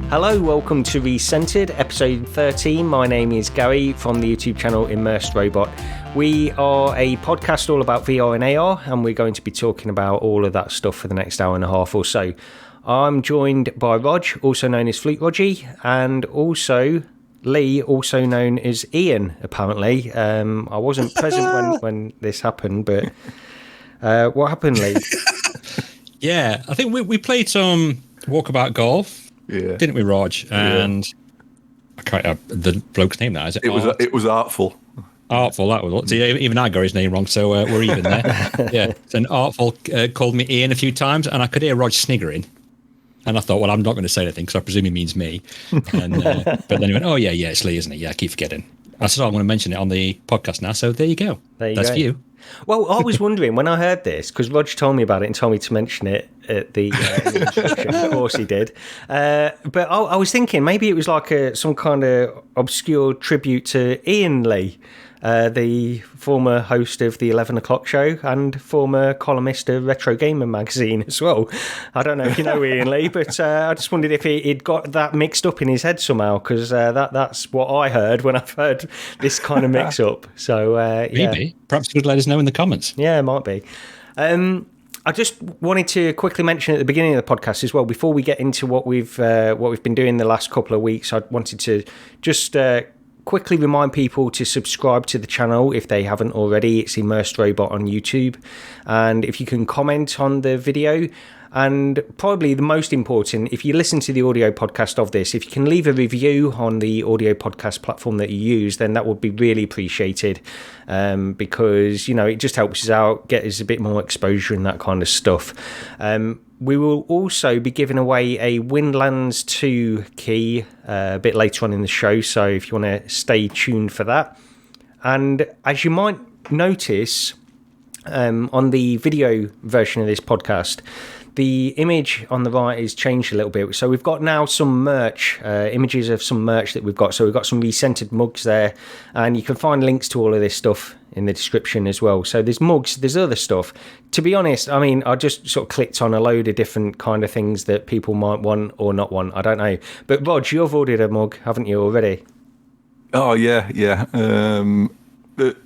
Hello, welcome to Recentered, episode 13. My name is Gary from the YouTube channel Immersed Robot. We are a podcast all about VR and AR, and we're going to be talking about all of that stuff for the next hour and a half or so. I'm joined by Rog, also known as Flute Rogie, and also Lee, also known as Ian, apparently. I wasn't present when this happened, but what happened, Lee? Yeah, I think we played some Walkabout Golf. Yeah. Didn't we, Rog? And I can't have the bloke's name now. Is it? It was Artful. Artful, that was. See, even I got his name wrong, so we're even there. Yeah. And Artful called me Ian a few times, and I could hear Rog sniggering. And I thought, well, I'm not going to say anything because I presume he means me. And, but then he went, oh, yeah, it's Lee, isn't it? Yeah, I keep forgetting. I said, I'm going to mention it on the podcast now, so there you go. That's for you. Well, I was wondering when I heard this, because Rog told me about it and told me to mention it at the introduction. Of course he did. But I was thinking maybe it was like some kind of obscure tribute to Ian Lee, the former host of the 11 o'clock show and former columnist of Retro Gamer magazine as well. I don't know if you know Ian Lee, but I just wondered if he'd got that mixed up in his head somehow, because that's what I heard when I've heard this kind of mix-up. So, Maybe. Perhaps you could let us know in the comments. Yeah, it might be. I just wanted to quickly mention at the beginning of the podcast as well, before we get into what we've been doing the last couple of weeks, I wanted to just quickly remind people to subscribe to the channel if they haven't already. It's Immersed Robot on YouTube. And if you can comment on the video, and probably the most important, if you listen to the audio podcast of this, if you can leave a review on the audio podcast platform that you use, then that would be really appreciated, because, it just helps us out, get us a bit more exposure and that kind of stuff. We will also be giving away a Windlands 2 key a bit later on in the show, so if you want to stay tuned for that. And as you might notice, on the video version of this podcast, the image on the right is changed a little bit. So we've got now some merch, images of some merch that we've got. So we've got some Recentered mugs there, and you can find links to all of this stuff in the description as well. So there's mugs, there's other stuff. To be honest, I just sort of clicked on a load of different kind of things that people might want or not want. I don't know. But Rog, you've ordered a mug, haven't you, already? Oh, yeah.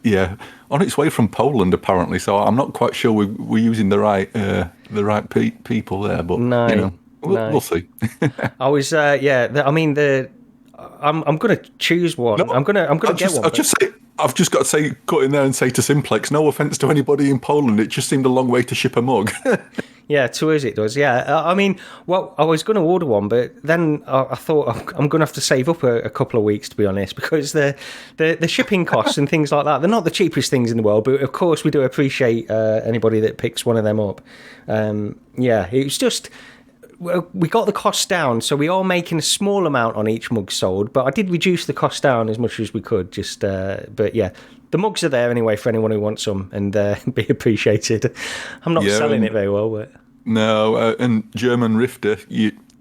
Yeah, on its way from Poland apparently. So I'm not quite sure we're using the right people there, but we'll see. I was I'm going to choose one. No, I'm going to get one. I've just got to say, cut in there and say to Simplex, no offence to anybody in Poland, it just seemed a long way to ship a mug. Yeah, to us it does, yeah. I was going to order one, but then I thought I'm going to have to save up a couple of weeks, to be honest, because the shipping costs and things like that, they're not the cheapest things in the world, but of course we do appreciate anybody that picks one of them up. It's just... we got the cost down, so we are making a small amount on each mug sold, but I did reduce the cost down as much as we could. But yeah, the mugs are there anyway for anyone who wants some, and be appreciated. I'm not selling it very well, but no. And German Rifter,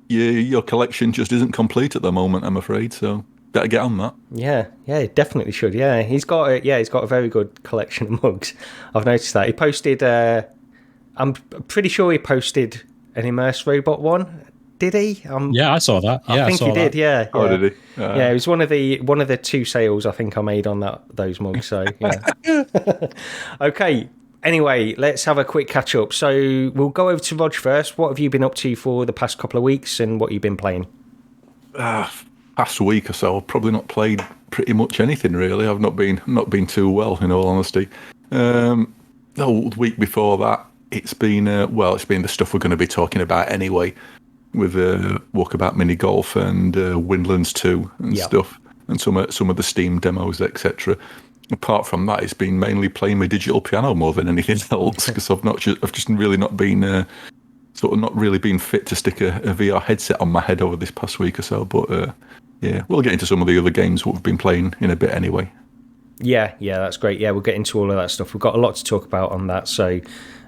your collection just isn't complete at the moment, I'm afraid. So better get on that. Yeah, it definitely should. Yeah, he's got a very good collection of mugs. I've noticed that he posted. I'm pretty sure he posted an Immersed Robot one, did he? Yeah, I saw that. Yeah, I think he did. Yeah. Oh, did he? Yeah, it was one of the 2 sales I think I made on those mugs. So yeah. Okay. Anyway, let's have a quick catch up. So we'll go over to Rog first. What have you been up to for the past couple of weeks, and what you've been playing? Past week or so, I've probably not played pretty much anything really. I've not been too well, in all honesty. The week before that, it's been the stuff we're going to be talking about anyway, with Walkabout Mini Golf and Windlands 2 and stuff, and some of the Steam demos, etc. Apart from that, it's been mainly playing my digital piano more than anything else, because I've just really not been not really been fit to stick a VR headset on my head over this past week or so. But we'll get into some of the other games what we've been playing in a bit anyway. Yeah, that's great. Yeah, we'll get into all of that stuff. We've got a lot to talk about on that, so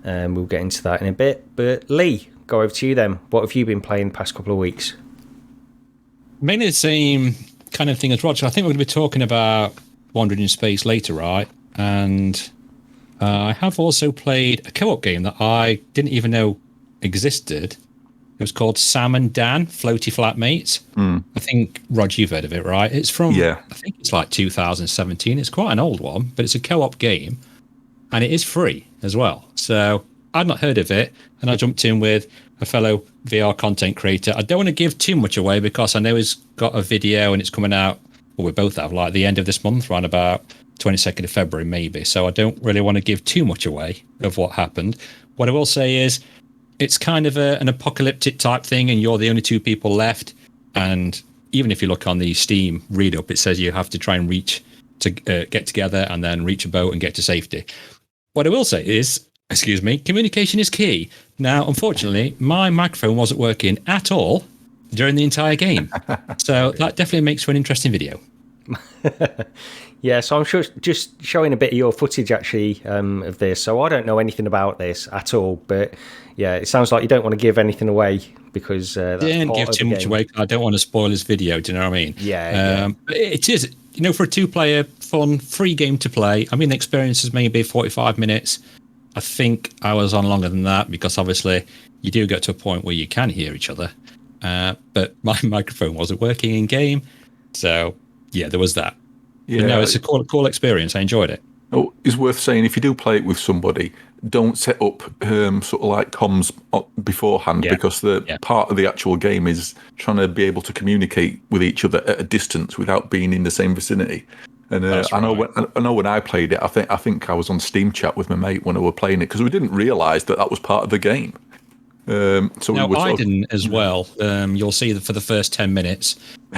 we'll get into that in a bit. But Lee, go over to you then. What have you been playing the past couple of weeks? Mainly the same kind of thing as Roger. I think we're going to be talking about Wandering in Space later, right? And I have also played a co-op game that I didn't even know existed. It was called Sam and Dan Floaty Flatmates. I think, Rod, you've heard of it, right? It's from, I think it's like 2017. It's quite an old one, but it's a co-op game, and it is free as well. So I'd not heard of it, and I jumped in with a fellow VR content creator. I don't want to give too much away because I know he's got a video and it's coming out, well, we both have, like the end of this month, around about 22nd of February, maybe. So I don't really want to give too much away of what happened. What I will say is it's kind of an apocalyptic type thing, and you're the only two people left. And even if you look on the Steam read up, it says you have to try and reach to get together and then reach a boat and get to safety. What I will say is, communication is key. Now, unfortunately, my microphone wasn't working at all during the entire game. So that definitely makes for an interesting video. Yeah, so I'm sure just showing a bit of your footage actually of this. So I don't know anything about this at all, but yeah, it sounds like you don't want to give anything away because that's didn't give too much away. I don't want to spoil this video. Do you know what I mean? Yeah. It is, for a 2-player fun free game to play. I mean, the experience is maybe 45 minutes. I think I was on longer than that because obviously you do get to a point where you can hear each other, but my microphone wasn't working in game. So yeah, there was that. Yeah, but no, it's a cool experience. I enjoyed it. Oh, it's worth saying, if you do play it with somebody, don't set up sort of like comms beforehand, because the part of the actual game is trying to be able to communicate with each other at a distance without being in the same vicinity. And I know when I played it, I think I was on Steam chat with my mate when I were playing it because we didn't realise that was part of the game. I didn't as well. You'll see that for the first 10 minutes,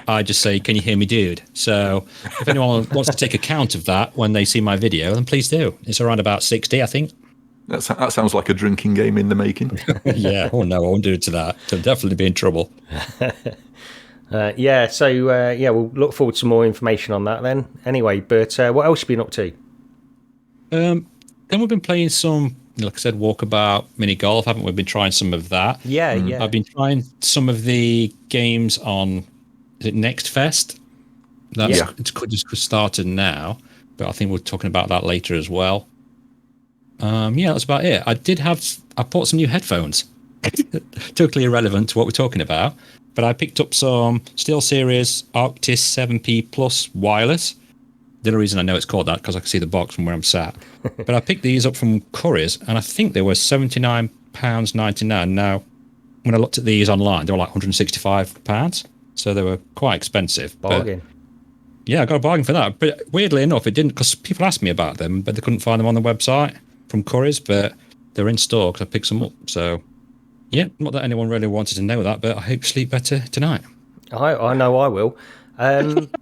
I just say, "Can you hear me, dude?" So if anyone wants to take account of that when they see my video, then please do. It's around about 60, I think. That sounds like a drinking game in the making. Yeah. Oh no, I won't do it to that. I'll definitely be in trouble. We'll look forward to more information on that then. Anyway, but what else have you been up to? Then we've been playing some, like I said, Walkabout mini golf, haven't we? Been trying some of that. Yeah. I've been trying some of the games on, is it Next Fest? It's just started now, but I think we're talking about that later as well. That's about it. I bought some new headphones. Totally irrelevant to what we're talking about, but I picked up some SteelSeries Arctis 7P Plus wireless. The only reason I know it's called that because I can see the box from where I'm sat. But I picked these up from Currys, and I think they were £79.99. Now, when I looked at these online, they were like £165, so they were quite expensive. Bargain. But, I got a bargain for that. But weirdly enough, it didn't, because people asked me about them, but they couldn't find them on the website from Currys, but they're in store because I picked them up. So, yeah, not that anyone really wanted to know that, but I hope you sleep better tonight. I know I will. But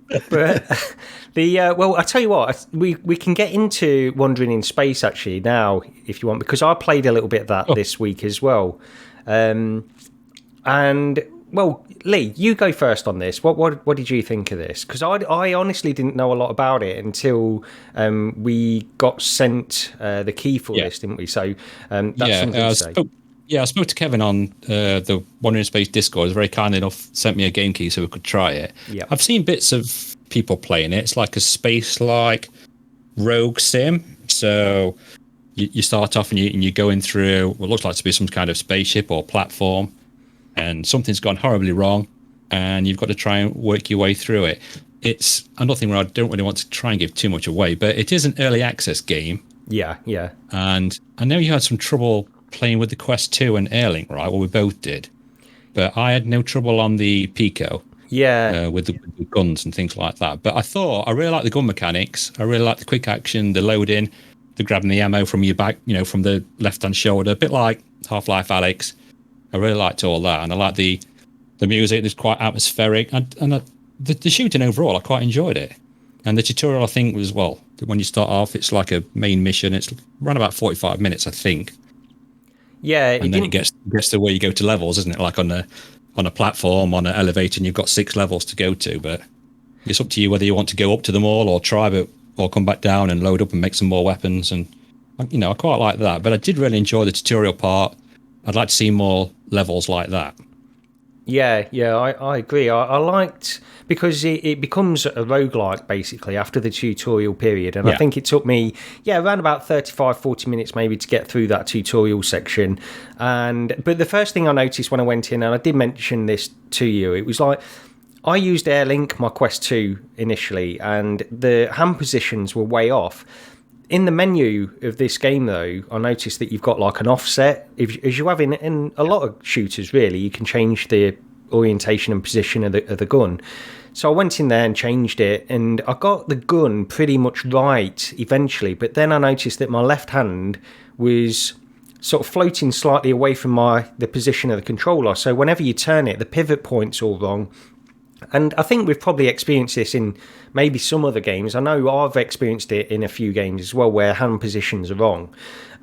I tell you what, we can get into Wandering in Space actually now if you want, because I played a little bit of that this week as well. Lee, you go first on this. What did you think of this? Because I honestly didn't know a lot about it until we got sent the key for this, didn't we? So that's something to say. I spoke to Kevin on the Wandering in Space Discord. He was very kind enough, sent me a game key so we could try it. Yeah. I've seen bits of people playing it. It's like a space-like rogue sim. So you start off and you're going through what looks like to be some kind of spaceship or platform, and something's gone horribly wrong, and you've got to try and work your way through it. It's another thing where I don't really want to try and give too much away, but it is an early access game. Yeah. And I know you had some trouble playing with the Quest 2 and Airlink, right? Well, we both did. But I had no trouble on the Pico. Yeah. With the guns and things like that. But I really like the gun mechanics. I really like the quick action, the loading, the grabbing the ammo from your back, from the left-hand shoulder, a bit like Half-Life Alyx. I really liked all that. And I like the music. It's quite atmospheric. And the shooting overall, I quite enjoyed it. And the tutorial, I think, was, when you start off, it's like a main mission. It's around about 45 minutes, I think. Yeah, and then it gets to where you go to levels, isn't it? Like on a platform, on an elevator, and you've got 6 levels to go to. But it's up to you whether you want to go up to them all or or come back down and load up and make some more weapons. And I quite like that. But I did really enjoy the tutorial part. I'd like to see more levels like that. Yeah, I agree. I liked, because it becomes a roguelike basically after the tutorial period. And I think it took me, around about 35, 40 minutes maybe to get through that tutorial section. But the first thing I noticed when I went in, and I did mention this to you, it was like, I used Airlink, my Quest 2 initially, and the hand positions were way off. In the menu of this game, though, I noticed that you've got like an offset. As you have in a lot of shooters, really, you can change the orientation and position of the gun. So I went in there and changed it, and I got the gun pretty much right eventually. But then I noticed that my left hand was sort of floating slightly away from the position of the controller. So whenever you turn it, the pivot point's all wrong. And I think we've probably experienced this in maybe some other games. I know I've experienced it in a few games as well, where hand positions are wrong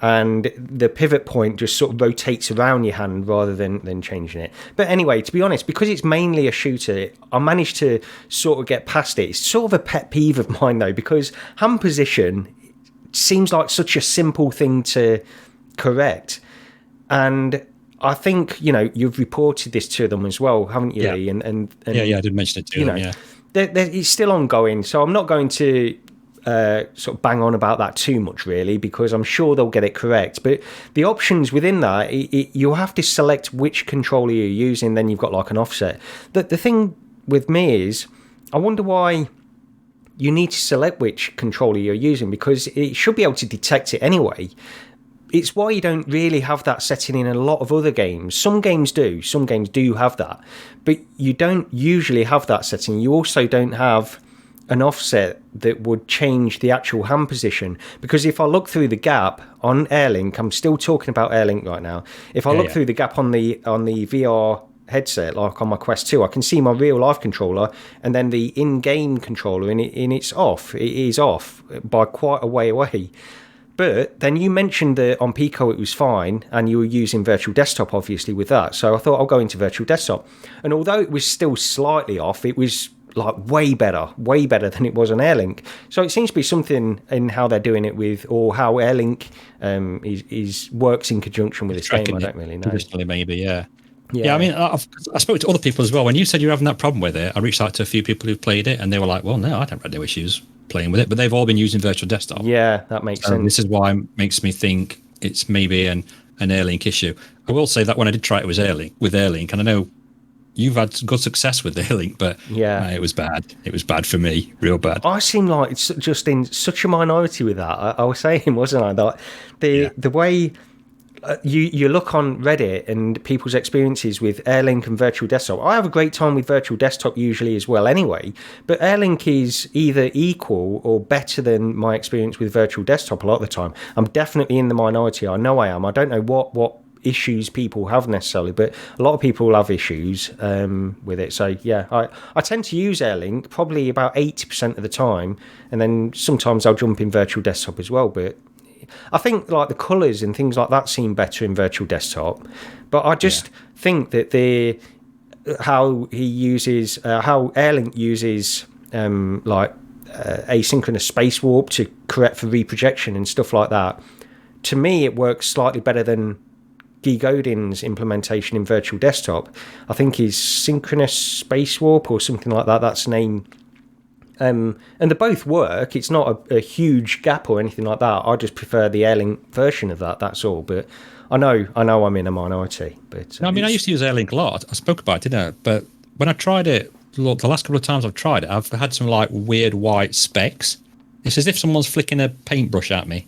and the pivot point just sort of rotates around your hand rather than changing it. But anyway, to be honest, because it's mainly a shooter, I managed to sort of get past it. It's sort of a pet peeve of mine, though, because hand position seems like such a simple thing to correct. And I think, you've reported this to them as well, haven't you, Lee? And I did mention it to them, it's still ongoing, so I'm not going to sort of bang on about that too much, really, because I'm sure they'll get it correct. But the options within that, you'll have to select which controller you're using, then you've got like an offset. The thing with me is, I wonder why you need to select which controller you're using, because it should be able to detect it anyway. It's why you don't really have that setting in a lot of other games. Some games do have that, but you don't usually have that setting. You also don't have an offset that would change the actual hand position, because if I look through the gap on Airlink, I'm still talking about Airlink right now. If I look through the gap on the VR headset, like on my Quest 2, I can see my real life controller and then the in-game controller, and it's off. It is off by quite a way away. But then you mentioned that on Pico it was fine, and you were using Virtual Desktop, obviously, with that. So I thought I'll go into Virtual Desktop. And although it was still slightly off, it was like way better than it was on Airlink. So it seems to be something in how they're doing it with, or how Airlink works in conjunction with this game. I don't really know. Traditionally, maybe, yeah. I mean, I spoke to other people as well. When you said you're having that problem with it, I reached out to a few people who've played it, and they were like, well, no, I don't have no issues playing with it, but they've all been using Virtual Desktop. Yeah, that makes sense. This is why it makes me think it's maybe an Airlink issue. I will say that when I did try it with Airlink, and I know you've had good success with Airlink, but it was bad. It was bad for me, real bad. I seem like it's just in such a minority with that. I was saying, wasn't I, that the way you look on Reddit and people's experiences with Airlink and Virtual Desktop. I have a great time with Virtual Desktop usually as well anyway, but Airlink is either equal or better than my experience with Virtual Desktop a lot of the time. I'm definitely in the minority. I know I am. I don't know what issues people have necessarily, but a lot of people have issues with it. So I tend to use Airlink probably about 80% of the time, and then sometimes I'll jump in Virtual Desktop as well. But I think like the colours and things like that seem better in Virtual Desktop, but I just think that how Airlink uses asynchronous space warp to correct for reprojection and stuff like that. To me, it works slightly better than Guy Godin's implementation in Virtual Desktop. I think is synchronous space warp or something like that. That's the name. And they both work. It's not a huge gap or anything like that. I just prefer the Airlink version of that. That's all. But I know I'm in a minority. But no, I mean, I used to use Airlink a lot. I spoke about it, didn't I? But when I tried it, the last couple of times I've tried it, I've had some like weird white specks. It's as if someone's flicking a paintbrush at me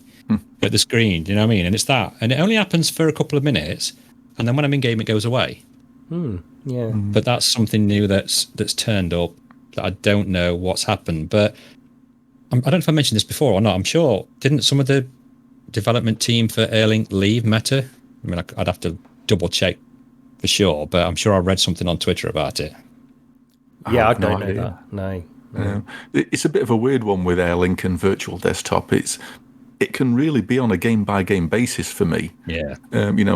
at the screen. Do you know what I mean? And it's that, and it only happens for a couple of minutes, and then when I'm in game, it goes away. But that's something new that's turned up. That I don't know what's happened, but I don't know if I mentioned this before or not. I'm sure, didn't some of the development team for Airlink leave Meta? I mean, I'd have to double check for sure, but I'm sure I read something on Twitter about it. Yeah, I don't know that. No. It's a bit of a weird one with Airlink and Virtual Desktop. It can really be on a game-by-game basis for me. Yeah.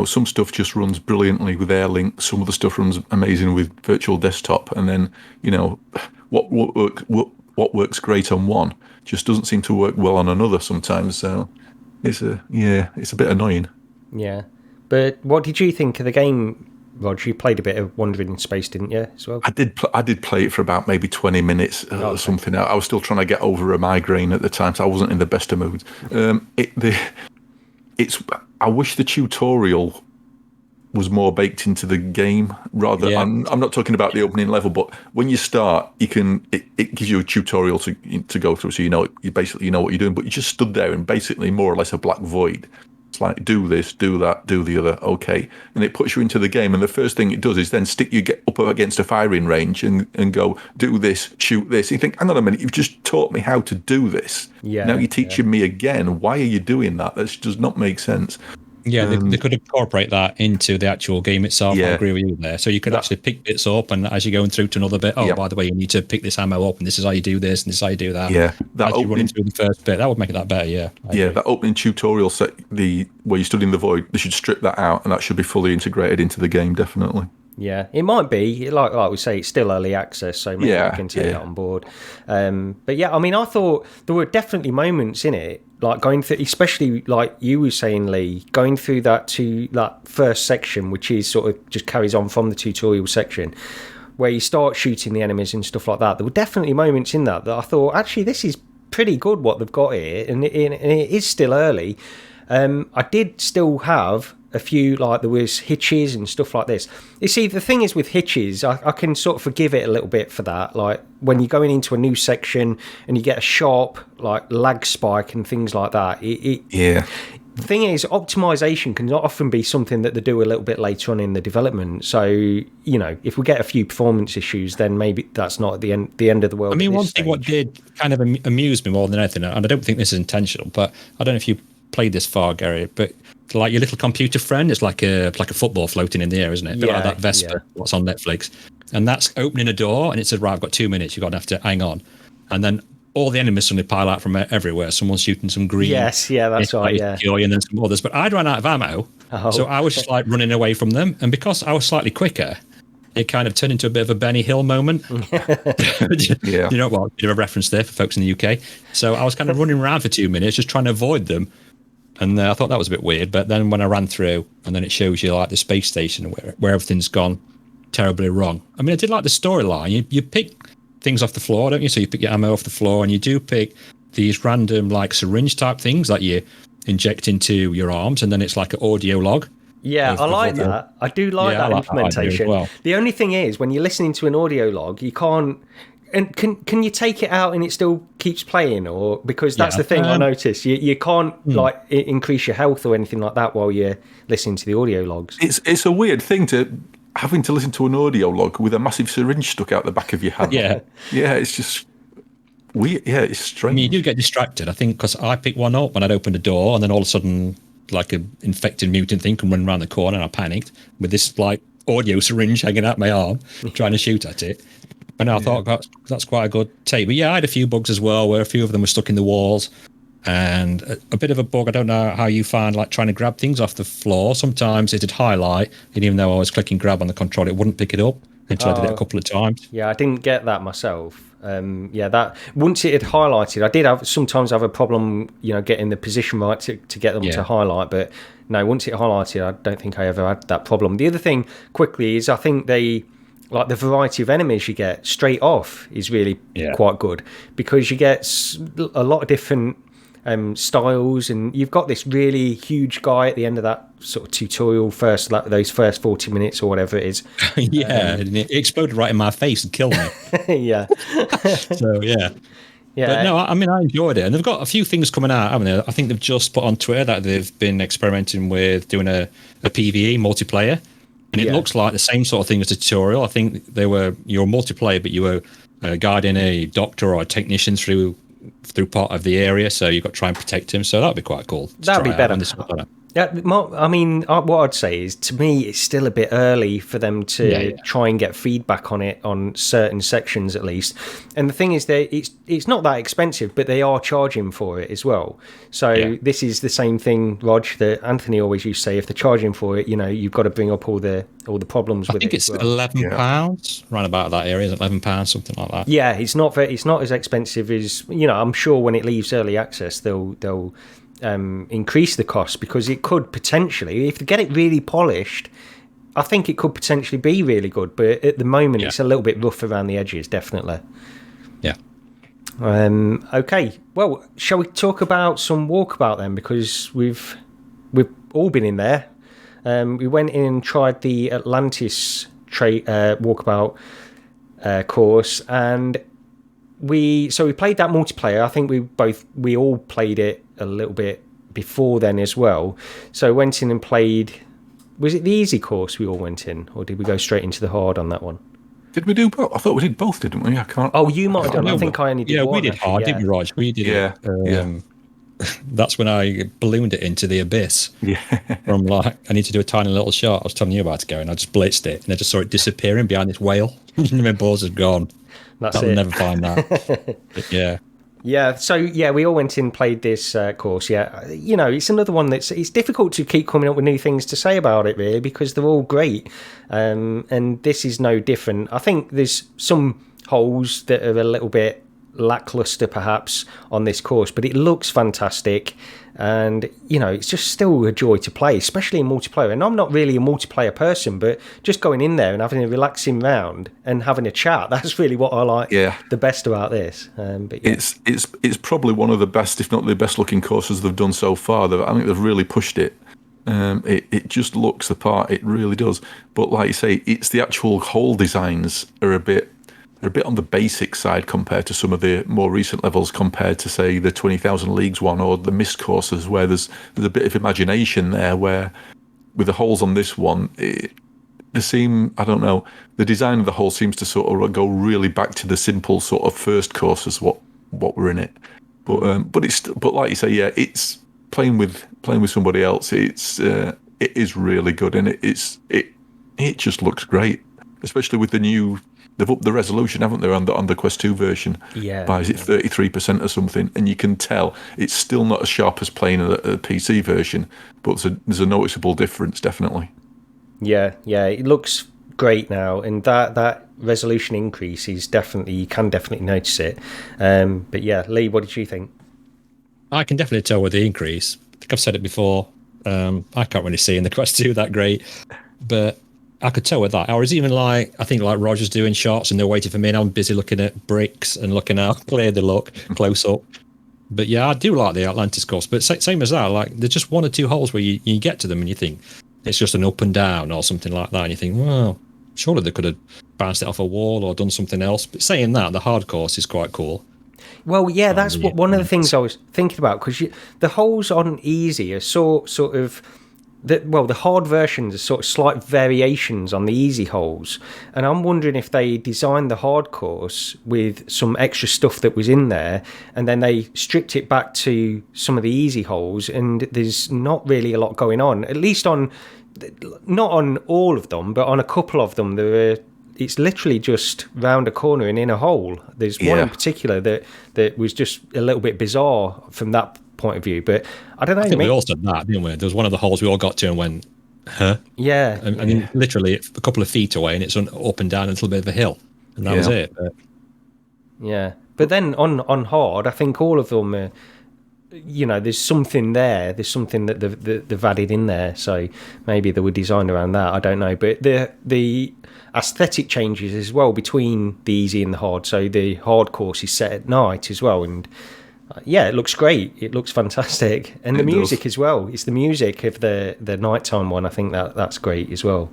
Some stuff just runs brilliantly with Airlink. Some of the stuff runs amazing with Virtual Desktop. And then, what works great on one just doesn't seem to work well on another sometimes. So it's a bit annoying. Yeah. But what did you think of the game, Roger, you played a bit of Wandering in Space, didn't you, as well? I did play it for about maybe 20 minutes or something. I was still trying to get over a migraine at the time, so I wasn't in the best of moods. I wish the tutorial was more baked into the game. Rather, I'm not talking about the opening level, but when you start, it gives you a tutorial to go through, so you basically know what you're doing. But you just stood there and basically more or less a black void. It's like, do this, do that, do the other, okay. And it puts you into the game, and the first thing it does is then stick you up against a firing range and go, do this, shoot this. You think, hang on a minute, you've just taught me how to do this. Yeah, now you're teaching me again. Why are you doing that? That does not make sense. Yeah, they could incorporate that into the actual game itself. Yeah. I agree with you there. So you could actually pick bits up, and as you're going through to another bit, by the way, you need to pick this ammo up, and this is how you do this, and this is how you do that. Yeah, that as you run into the first bit, that would make it that better. Yeah, that opening tutorial set, where you stood in the void, they should strip that out, and that should be fully integrated into the game, definitely. Yeah, it might be, like we say, it's still early access, so maybe we can take that on board. But yeah, I mean, I thought there were definitely moments in it, like going through, especially like you were saying, Lee, going through that first section, which is sort of just carries on from the tutorial section, where you start shooting the enemies and stuff like that. There were definitely moments in that I thought, actually, this is pretty good what they've got here, and it is still early. I did still have a few, like there was hitches and stuff like this. You see, the thing is with hitches, I can sort of forgive it a little bit for that. Like when you're going into a new section and you get a sharp like lag spike and things like that. The thing is, optimization can often be something that they do a little bit later on in the development. So, if we get a few performance issues, then maybe that's not the end of the world. I mean, one thing what did kind of amuse me more than anything, and I don't think this is intentional, but I don't know if you played this far, Gary, but like your little computer friend, it's like a football floating in the air, isn't it? A bit like that Vespa, what's on Netflix. And that's opening a door, and it says, right, I've got 2 minutes, you're going to have to hang on. And then all the enemies suddenly pile out from everywhere. Someone's shooting some green. Yes, yeah, that's right, yeah. And then some others. But I'd run out of ammo, so I was just like running away from them. And because I was slightly quicker, it kind of turned into a bit of a Benny Hill moment. Yeah. You know what? Bit of a reference there for folks in the UK. So I was kind of running around for 2 minutes, just trying to avoid them. And I thought that was a bit weird. But then when I ran through, and then it shows you like the space station where everything's gone terribly wrong. I mean, I did like the storyline. You pick things off the floor, don't you? So you pick your ammo off the floor, and you do pick these random like syringe type things that you inject into your arms, and then it's like an audio log. Yeah, I like that. I do like that implementation. Well. The only thing is, when you're listening to an audio log, you can't. And can you take it out and it still keeps playing, or because that's the thing I noticed, you can't like increase your health or anything like that while you're listening to the audio logs. It's a weird thing having to listen to an audio log with a massive syringe stuck out the back of your hand. Yeah, it's just weird. Yeah, it's strange. I mean, you do get distracted, I think, because I picked one up when I'd opened a door, and then all of a sudden, like an infected mutant thing can run around the corner, and I panicked with this like audio syringe hanging out my arm, trying to shoot at it. And I thought that's quite a good take. But yeah, I had a few bugs as well, where a few of them were stuck in the walls. And a bit of a bug, I don't know how you find like trying to grab things off the floor. Sometimes it did highlight, and even though I was clicking grab on the controller, it wouldn't pick it up until I did it a couple of times. Yeah, I didn't get that myself. That once it had highlighted, I did sometimes have a problem, getting the position right to get them to highlight. But no, once it highlighted, I don't think I ever had that problem. The other thing, quickly, is I think like the variety of enemies you get straight off is really quite good, because you get a lot of different styles, and you've got this really huge guy at the end of that sort of tutorial those first 40 minutes or whatever it is. And it exploded right in my face and killed me. Yeah. So yeah. But no, I mean, I enjoyed it, and they've got a few things coming out, haven't they? I think they've just put on Twitter that they've been experimenting with doing a PvE multiplayer. And it looks like the same sort of thing as the tutorial. I think you're multiplayer, but you were guiding a doctor or a technician through part of the area, so you've got to try and protect him. So that'd be quite cool. That'd be better. Yeah, I mean, what I'd say is, to me, it's still a bit early for them to try and get feedback on it on certain sections at least. And the thing is, it's not that expensive, but they are charging for it as well. So this is the same thing, Rog, that Anthony always used to say: if they're charging for it, you've got to bring up all the problems with it. I think it's £11, right about that area. Is it £11, something like that? Yeah, it's not as expensive as I'm sure when it leaves early access, they'll increase the cost, because it could potentially, if they get it really polished, I think it could potentially be really good, but at the moment it's a little bit rough around the edges, definitely. Yeah. Okay, well, shall we talk about some Walkabout then? Because we've all been in there. We went in and tried the Atlantis Walkabout course, and we played that multiplayer. I think we all played it a little bit before then as well. So went in and played. Was it the easy course we all went in, or did we go straight into the hard on that one? Did we do both? I thought we did both, didn't we? I can't. Oh, you might have done. I think I only did one. Yeah, we did hard, didn't we, Rog? We did it. That's when I ballooned it into the abyss. Yeah. From I need to do a tiny little shot. I was telling you about it, going. I just blitzed it, and I just saw it disappearing behind this whale. And my balls had gone. I'll never find that. But yeah. Yeah, so we all went in and played this course. Yeah, it's another one it's difficult to keep coming up with new things to say about it, really, because they're all great. And this is no different. I think there's some holes that are a little bit lackluster, perhaps, on this course, but it looks fantastic. And, it's just still a joy to play, especially in multiplayer. And I'm not really a multiplayer person, but just going in there and having a relaxing round and having a chat, that's really what I like the best about this. But It's probably one of the best, if not the best looking courses they've done so far. I think they've really pushed it. It just looks the part, it really does. But like you say, it's the actual hole designs are a bit on the basic side compared to some of the more recent levels, compared to, say, the 20,000 Leagues one or the Mist courses, where there's a bit of imagination there, where with the holes on this one, the design of the hole seems to sort of go really back to the simple sort of first courses, what were in it. But like you say, it's playing with somebody else. It is really good, and it just looks great, especially with the new. They've upped the resolution, haven't they, on the Quest 2 version? Yeah. By, is it 33% or something? And you can tell it's still not as sharp as playing a PC version, but there's a noticeable difference, definitely. Yeah, it looks great now, and that resolution increase is you can definitely notice it. But yeah, Lee, what did you think? I can definitely tell with the increase. I think I've said it before. I can't really see in the Quest 2 that great, but I could tell with that. I was even I think Roger's doing shots and they're waiting for me, and I'm busy looking at bricks and looking how clear they look close up. But yeah, I do like the Atlantis course. But same as that, there's just one or two holes where you get to them and you think it's just an up and down or something like that. And you think, well, surely they could have bounced it off a wall or done something else. But saying that, the hard course is quite cool. Well, yeah, that's one of the things I was thinking about, because the holes on easy are sort of... the hard versions are sort of slight variations on the easy holes, and I'm wondering if they designed the hard course with some extra stuff that was in there, and then they stripped it back to some of the easy holes, and there's not really a lot going on, at least not on all of them, but on a couple of them it's literally just round a corner and in a hole. There's one in particular that was just a little bit bizarre from that point of view, but I don't know. I think we all said that, didn't we? There was one of the holes we all got to and went, huh? Yeah. I mean, literally a couple of feet away, and it's up and down a little bit of a hill, and that was it. But... Yeah, but then on hard, I think all of them are, there's something there. There's something that they've added in there, so maybe they were designed around that. I don't know, but the aesthetic changes as well between the easy and the hard. So the hard course is set at night as well, and it looks great. It looks fantastic, and the music as well. It's the music of the nighttime one. I think that's great as well.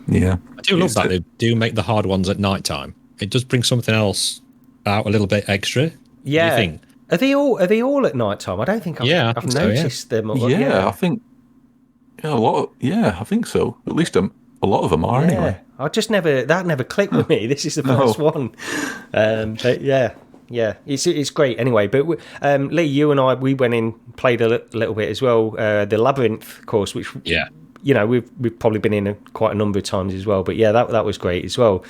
Yeah, I do love that they do make the hard ones at nighttime. It does bring something else out a little bit extra. Yeah. Do you think? Are they all at night time? I don't think I've noticed them. Yeah, I think a lot. I think so. At least a lot of them are anyway. I just never clicked with me. This is the first one. But yeah, it's great anyway. But Lee, you and I, we went in, played a little bit as well. The Labyrinth course, which we've probably been in quite a number of times as well. But yeah, that was great as well.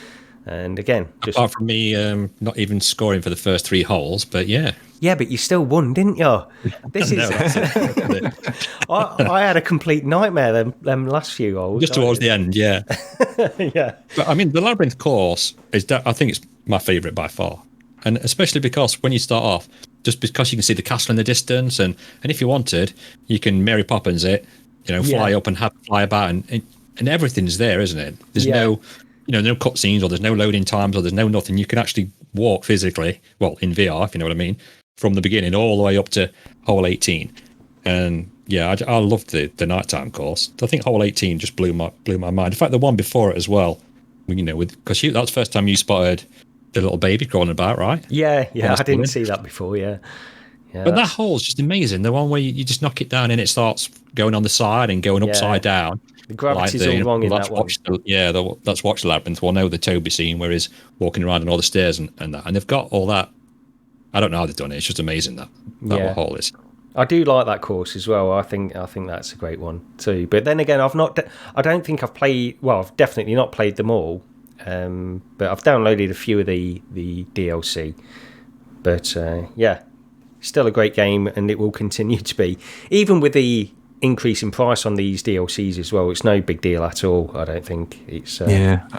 And again, just apart from me not even scoring for the first 3 holes, but yeah, but you still won, didn't you? This is I had a complete nightmare them last few holes just towards the end. Yeah. But I mean, the Labyrinth course I think it's my favourite by far, and especially because when you start off, just because you can see the castle in the distance, and if you wanted, you can Mary Poppins it, fly up and fly about, and and everything's there, isn't it? There's no cutscenes, or there's no loading times, or there's no nothing. You can actually walk physically, well, in VR, if you know what I mean, from the beginning all the way up to hole 18. And yeah, I loved the nighttime course. I think hole 18 just blew my mind. In fact, the one before it as well, because that's the first time you spotted the little baby crawling about, right? Yeah, I didn't see that before. Yeah, but that hole's just amazing. The one where you just knock it down and it starts going on the side and going upside down. The gravity's all wrong in that one. That's Watch the Labyrinth. Well, no, the Toby scene where he's walking around on all the stairs and that. And they've got all that. I don't know how they've done it. It's just amazing that hole is. I do like that course as well. I think that's a great one too. But then again, I don't think I've played. Well, I've definitely not played them all. But I've downloaded a few of the DLC. But yeah, still a great game, and it will continue to be, even with the increase in price on these DLCs as well. It's no big deal at all. I don't think it's. I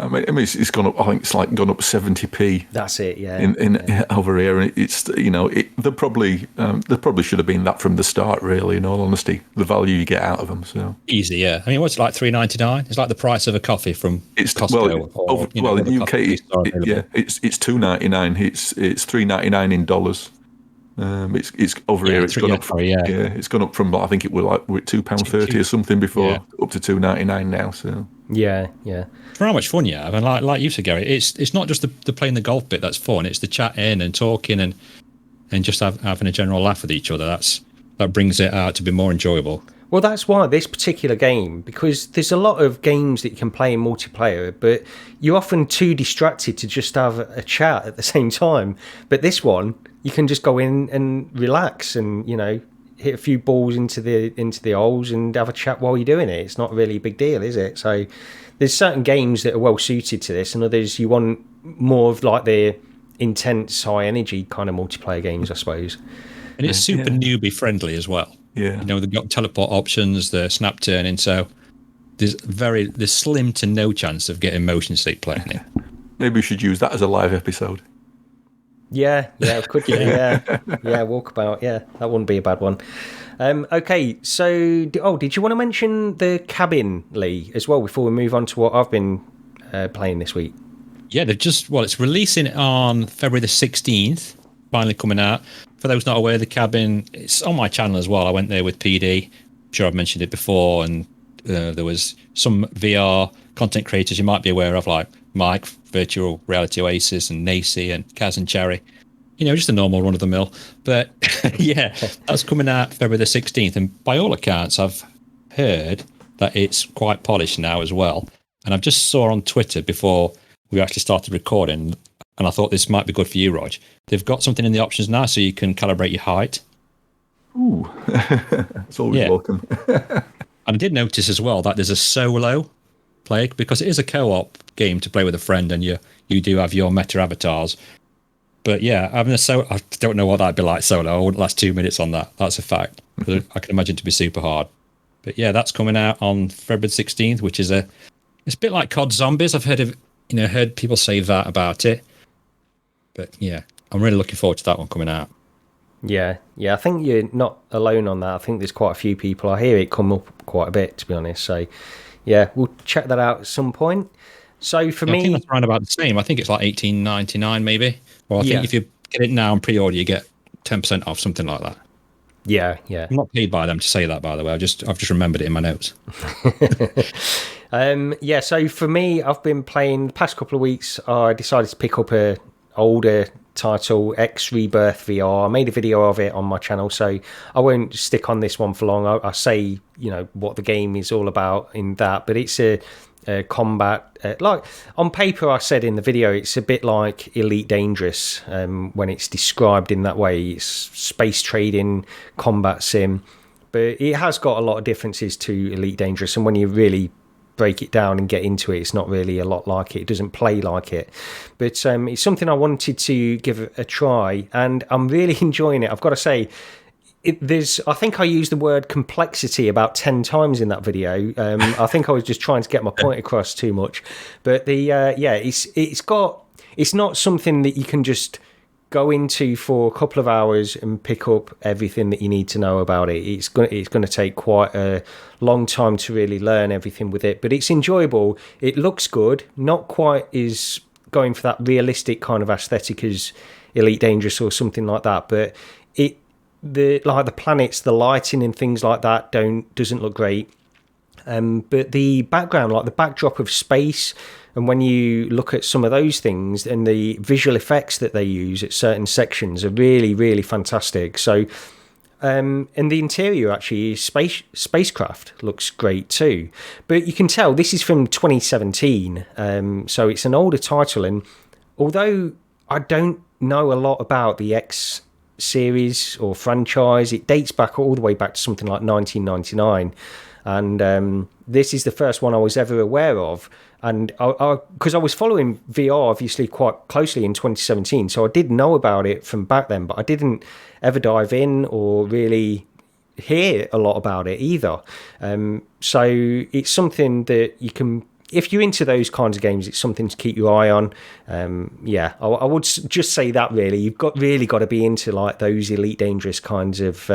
mean, it's gone up. I think it's like gone up 70p. That's it. Yeah. In over here, and it's they probably should have been that from the start. Really, in all honesty, the value you get out of them. So easy, yeah. I mean, what's it like $3.99? It's like the price of a coffee from Costco. In the UK, it's $2.99. It's $3.99 in dollars. It's over here. It's gone up. It's gone up from I think it was like £2.30 or something before, up to $2.99 now. So yeah. For how much fun you have, and like you said, Gary, it's not just the playing the golf bit that's fun. It's the chatting and talking and just having a general laugh with each other. That brings it out to be more enjoyable. Well, that's why this particular game, because there's a lot of games that you can play in multiplayer, but you're often too distracted to just have a chat at the same time. But this one, you can just go in and relax and, hit a few balls into the holes and have a chat while you're doing it. It's not really a big deal, is it? So there's certain games that are well suited to this, and others you want more of like the intense, high energy kind of multiplayer games, I suppose. And it's super newbie friendly as well. Yeah, they've got teleport options, the snap turning, so there's slim to no chance of getting motion sick playing it. Maybe we should use that as a live episode. Yeah, could do. Yeah, Walkabout. Yeah, that wouldn't be a bad one. Okay, so did you want to mention the cabin, Lee, as well before we move on to what I've been playing this week? Yeah, it's releasing on February the 16th. Finally coming out. For those not aware, the cabin, it's on my channel as well. I went there with PD. I'm sure I've mentioned it before. And there was some VR content creators you might be aware of, like Mike, Virtual Reality Oasis, and Nacy, and Kaz and Cherry. Just a normal run-of-the-mill. But yeah, that's coming out February the 16th. And by all accounts, I've heard that it's quite polished now as well. And I've just saw on Twitter before we actually started recording, and I thought this might be good for you, Rog. They've got something in the options now so you can calibrate your height. Ooh, it's always welcome. And I did notice as well that there's a solo play, because it is a co-op game to play with a friend, and you do have your meta avatars. But yeah, having I don't know what that'd be like solo. I wouldn't last 2 minutes on that. That's a fact. But I can imagine it to be super hard. But yeah, that's coming out on February 16th, which is it's a bit like COD Zombies. I've heard people say that about it. But yeah, I'm really looking forward to that one coming out. Yeah, I think you're not alone on that. I think there's quite a few people. I hear it come up quite a bit, to be honest. So yeah, we'll check that out at some point. So for me, I think that's around about the same. I think it's like $18.99 maybe. Or I think if you get it now on pre-order, you get 10% off, something like that. Yeah. I'm not paid by them to say that, by the way. I've just remembered it in my notes. So for me, I've been playing the past couple of weeks. I decided to pick up a older title, Rebirth VR. I made a video of it on my channel, so I won't stick on this one for long. I say, what the game is all about in that, but it's a combat. Like on paper, I said in the video, it's a bit like Elite Dangerous when it's described in that way. It's space trading, combat sim, but it has got a lot of differences to Elite Dangerous, and when you really break it down and get into it, it's not really a lot like it doesn't play like it, but it's something I wanted to give a try, and I'm really enjoying it. I've got to say, I think I used the word complexity about 10 times in that video. I think I was just trying to get my point across too much, but it's not something that you can just go into for a couple of hours and pick up everything that you need to know about it. It's going to take quite a long time to really learn everything with it, but it's enjoyable. It looks good, not quite as going for that realistic kind of aesthetic as Elite Dangerous or something like that, but the planets, the lighting and things like that doesn't look great. But the background, like the backdrop of space, and when you look at some of those things and the visual effects that they use at certain sections are really, really fantastic. So, and the interior actually, spacecraft looks great too. But you can tell this is from 2017, so it's an older title. And although I don't know a lot about the X series or franchise, it dates back all the way back to something like 1999. And this is the first one I was ever aware of. And because I was following VR obviously quite closely in 2017, so I did know about it from back then, but I didn't ever dive in or really hear a lot about it either. So it's something that you can, if you're into those kinds of games, it's something to keep your eye on. I would just say that really, you've really got to be into like those Elite Dangerous kinds of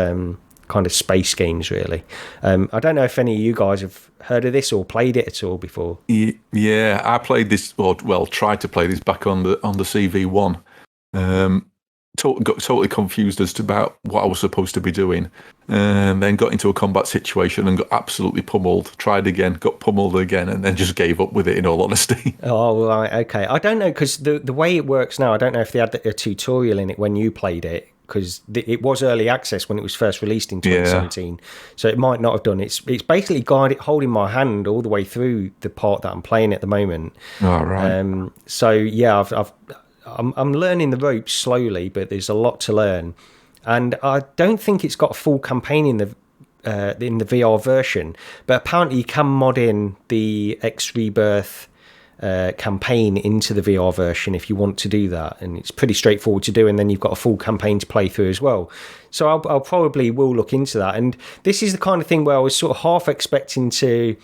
space games, really. I don't know if any of you guys have heard of this or played it at all before. Yeah, I played this, or tried to play this back on the CV1. Got totally confused as to about what I was supposed to be doing, and then got into a combat situation and got absolutely pummeled. Tried again, got pummeled again, and then just gave up with it, in all honesty. Oh, right, okay. I don't know, because the way it works now, I don't know if they had a tutorial in it when you played it, because it was early access when it was first released in 2017, so it might not have done. It's basically holding my hand all the way through the part that I'm playing at the moment. All right. So yeah, I'm learning the ropes slowly, but there's a lot to learn, and I don't think it's got a full campaign in the VR version. But apparently, you can mod in the X Rebirth campaign into the VR version if you want to do that, and it's pretty straightforward to do, and then you've got a full campaign to play through as well. So I'll probably will look into that. And this is the kind of thing where I was sort of half expecting to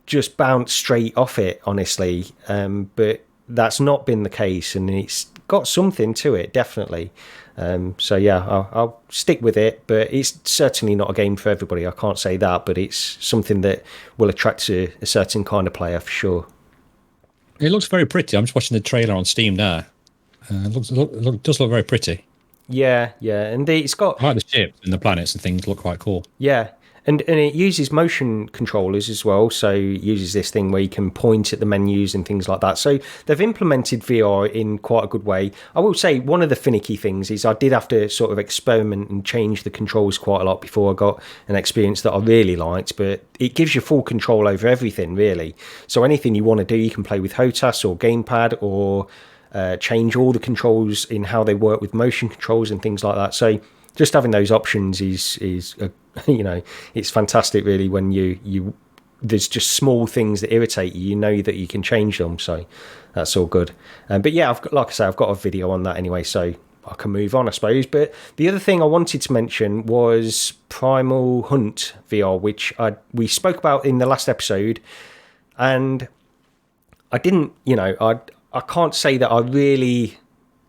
just bounce straight off it, honestly, but that's not been the case, and it's got something to it, definitely. So yeah, I'll stick with it, but it's certainly not a game for everybody, I can't say that, but it's something that will attract a certain kind of player for sure. It looks very pretty. I'm just watching the trailer on Steam now. It does look very pretty. Yeah, and it's got... I like the ships and the planets and things look quite cool. Yeah, and it uses motion controllers as well, so it uses this thing where you can point at the menus and things like that. So they've implemented VR in quite a good way. I will say one of the finicky things is I did have to sort of experiment and change the controls quite a lot before I got an experience that I really liked, but it gives you full control over everything, really. So anything you want to do, you can play with HOTAS or gamepad, or change all the controls in how they work with motion controls and things like that. So just having those options is it's fantastic, really, when you there's just small things that irritate you, you know that you can change them, so that's all good. But yeah, like I say, I've got a video on that anyway, so I can move on, I suppose. But the other thing I wanted to mention was Primal Hunt VR, which we spoke about in the last episode, and I didn't, I can't say that I really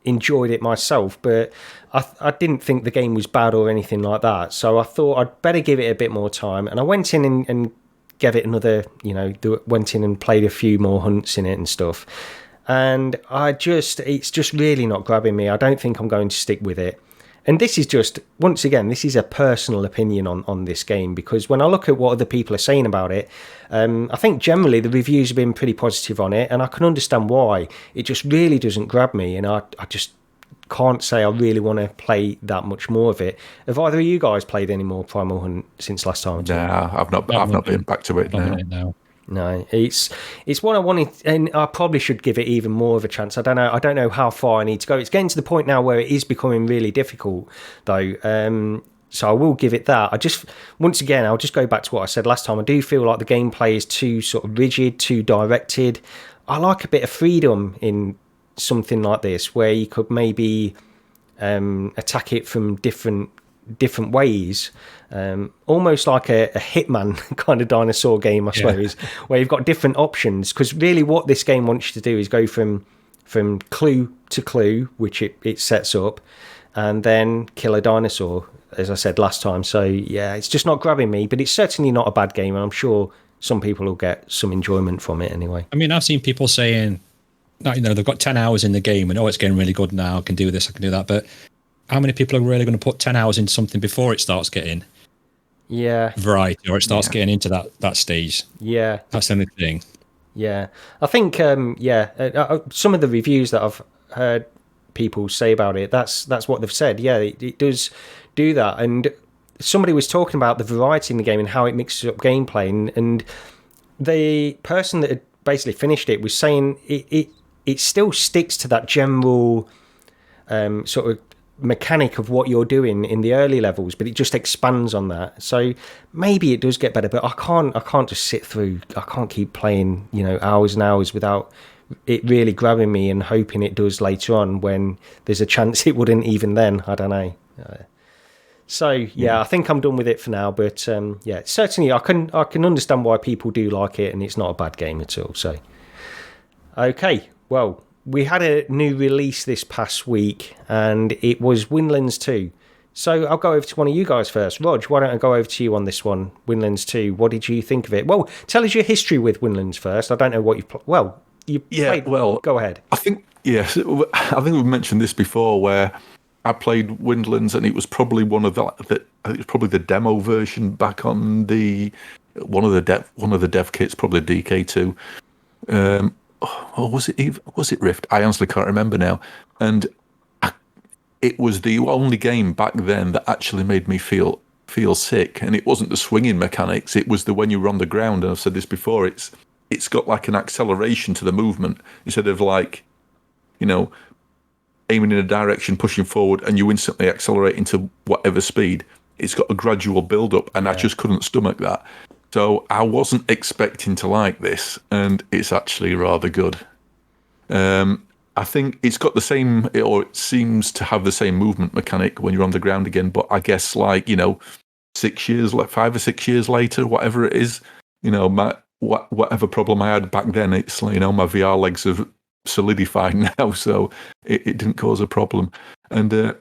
enjoyed it myself, but I didn't think the game was bad or anything like that, so I thought I'd better give it a bit more time, and I went in and gave it another, went in and played a few more hunts in it and stuff, and it's just really not grabbing me. I don't think I'm going to stick with it. And this is just, once again, this is a personal opinion on this game, because when I look at what other people are saying about it, I think generally the reviews have been pretty positive on it, and I can understand why. It just really doesn't grab me, and I just can't say I really want to play that much more of it. Have either of you guys played any more Primal Hunt since last time? No, I've not been back to it now. No, it's what I wanted, and I probably should give it even more of a chance. I don't know how far I need to go. It's getting to the point now where it is becoming really difficult, though. So I will give it that. I'll just go back to what I said last time. I do feel like the gameplay is too sort of rigid, too directed. I like a bit of freedom in something like this, where you could maybe attack it from different ways, almost like a Hitman kind of dinosaur game, I suppose, where you've got different options. Because really what this game wants you to do is go from from clue to clue, which it sets up, and then kill a dinosaur, as I said last time. So yeah, it's just not grabbing me, but it's certainly not a bad game, and I'm sure some people will get some enjoyment from it anyway. I mean, I've seen people saying, they've got 10 hours in the game and, it's getting really good now, I can do this, I can do that. But how many people are really going to put 10 hours into something before it starts getting variety, or it starts getting into that stage? Yeah. That's the only thing. Yeah. I think, some of the reviews that I've heard people say about it, that's what they've said. Yeah, it does do that. And somebody was talking about the variety in the game and how it mixes up gameplay, and the person that had basically finished it was saying it still sticks to that general sort of mechanic of what you're doing in the early levels, but it just expands on that. So maybe it does get better, but I can't just sit through, I can't keep playing hours and hours without it really grabbing me and hoping it does later on, when there's a chance it wouldn't even then. I don't know. So yeah, I think I'm done with it for now. But certainly I can understand why people do like it, and it's not a bad game at all. So okay, well, we had a new release this past week, and it was Windlands 2. So I'll go over to one of you guys first. Rog, why don't I go over to you on this one, Windlands 2? What did you think of it? Well, tell us your history with Windlands first. I don't know what you've played. Well, you played. Well, go ahead. I think we've mentioned this before, where I played Windlands, and it was probably one of it was probably the demo version back on one of the dev kits, probably DK2. Or was it Rift? I honestly can't remember now. And it was the only game back then that actually made me feel sick. And it wasn't the swinging mechanics; it was the when you were on the ground. And I've said this before. It's got like an acceleration to the movement, instead of aiming in a direction, pushing forward, and you instantly accelerate into whatever speed. It's got a gradual build up, and I just couldn't stomach that. So I wasn't expecting to like this, and it's actually rather good. I think it's got the same, or it seems to have the same movement mechanic when you're on the ground again, but I guess 5 or 6 years later, whatever it is, whatever problem I had back then, it's my VR legs have solidified now, so it didn't cause a problem. And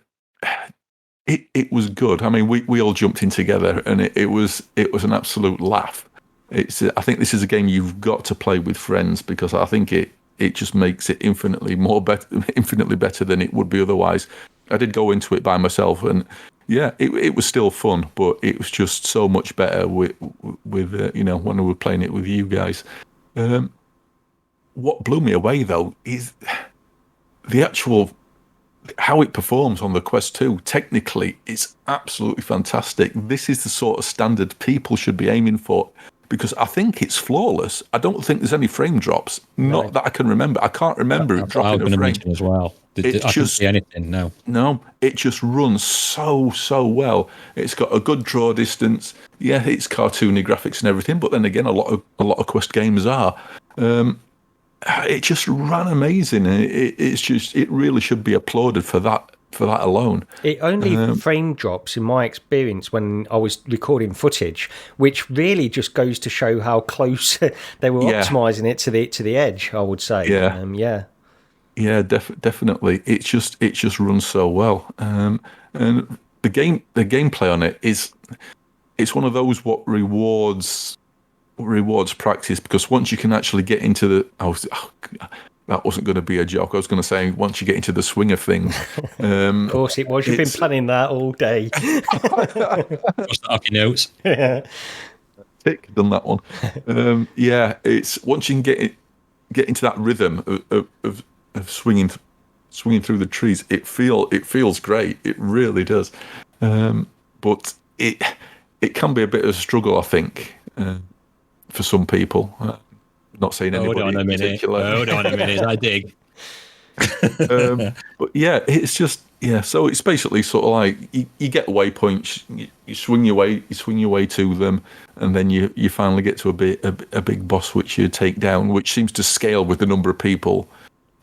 it was good. I mean, we all jumped in together, and it was an absolute laugh. I think this is a game you've got to play with friends, because I think it just makes it infinitely better than it would be otherwise. I did go into it by myself, and yeah, it was still fun, but it was just so much better with when we were playing it with you guys. What blew me away though is the actual how it performs on the Quest 2. Technically, it's absolutely fantastic. This is the sort of standard people should be aiming for, because I think it's flawless. I don't think there's any frame drops. Not that I can remember. I can't remember it dropping a frame as well. I didn't see anything. No, it just runs so well. It's got a good draw distance. Yeah, it's cartoony graphics and everything, but then again, a lot of Quest games are. It just ran amazing. It really should be applauded for that alone. It only frame drops in my experience when I was recording footage, which really just goes to show how close they were optimizing it to the edge, I would say. Definitely. It just runs so well. And the gameplay on it's one of those what rewards practice, because once you can actually get into that wasn't going to be a joke. I was going to say, once you get into the swing of things. Of course it was. You've been planning that all day. Cross that off your notes. Yeah. Tick, done that one. It's once you can get into that rhythm of swinging through the trees, it feels great. It really does. But it can be a bit of a struggle, I think. For some people, not saying anybody in particular. Hold on a minute, I dig. But yeah, it's just So it's basically sort of like you get waypoints, you swing your way to them, and then you finally get to a big boss which you take down, which seems to scale with the number of people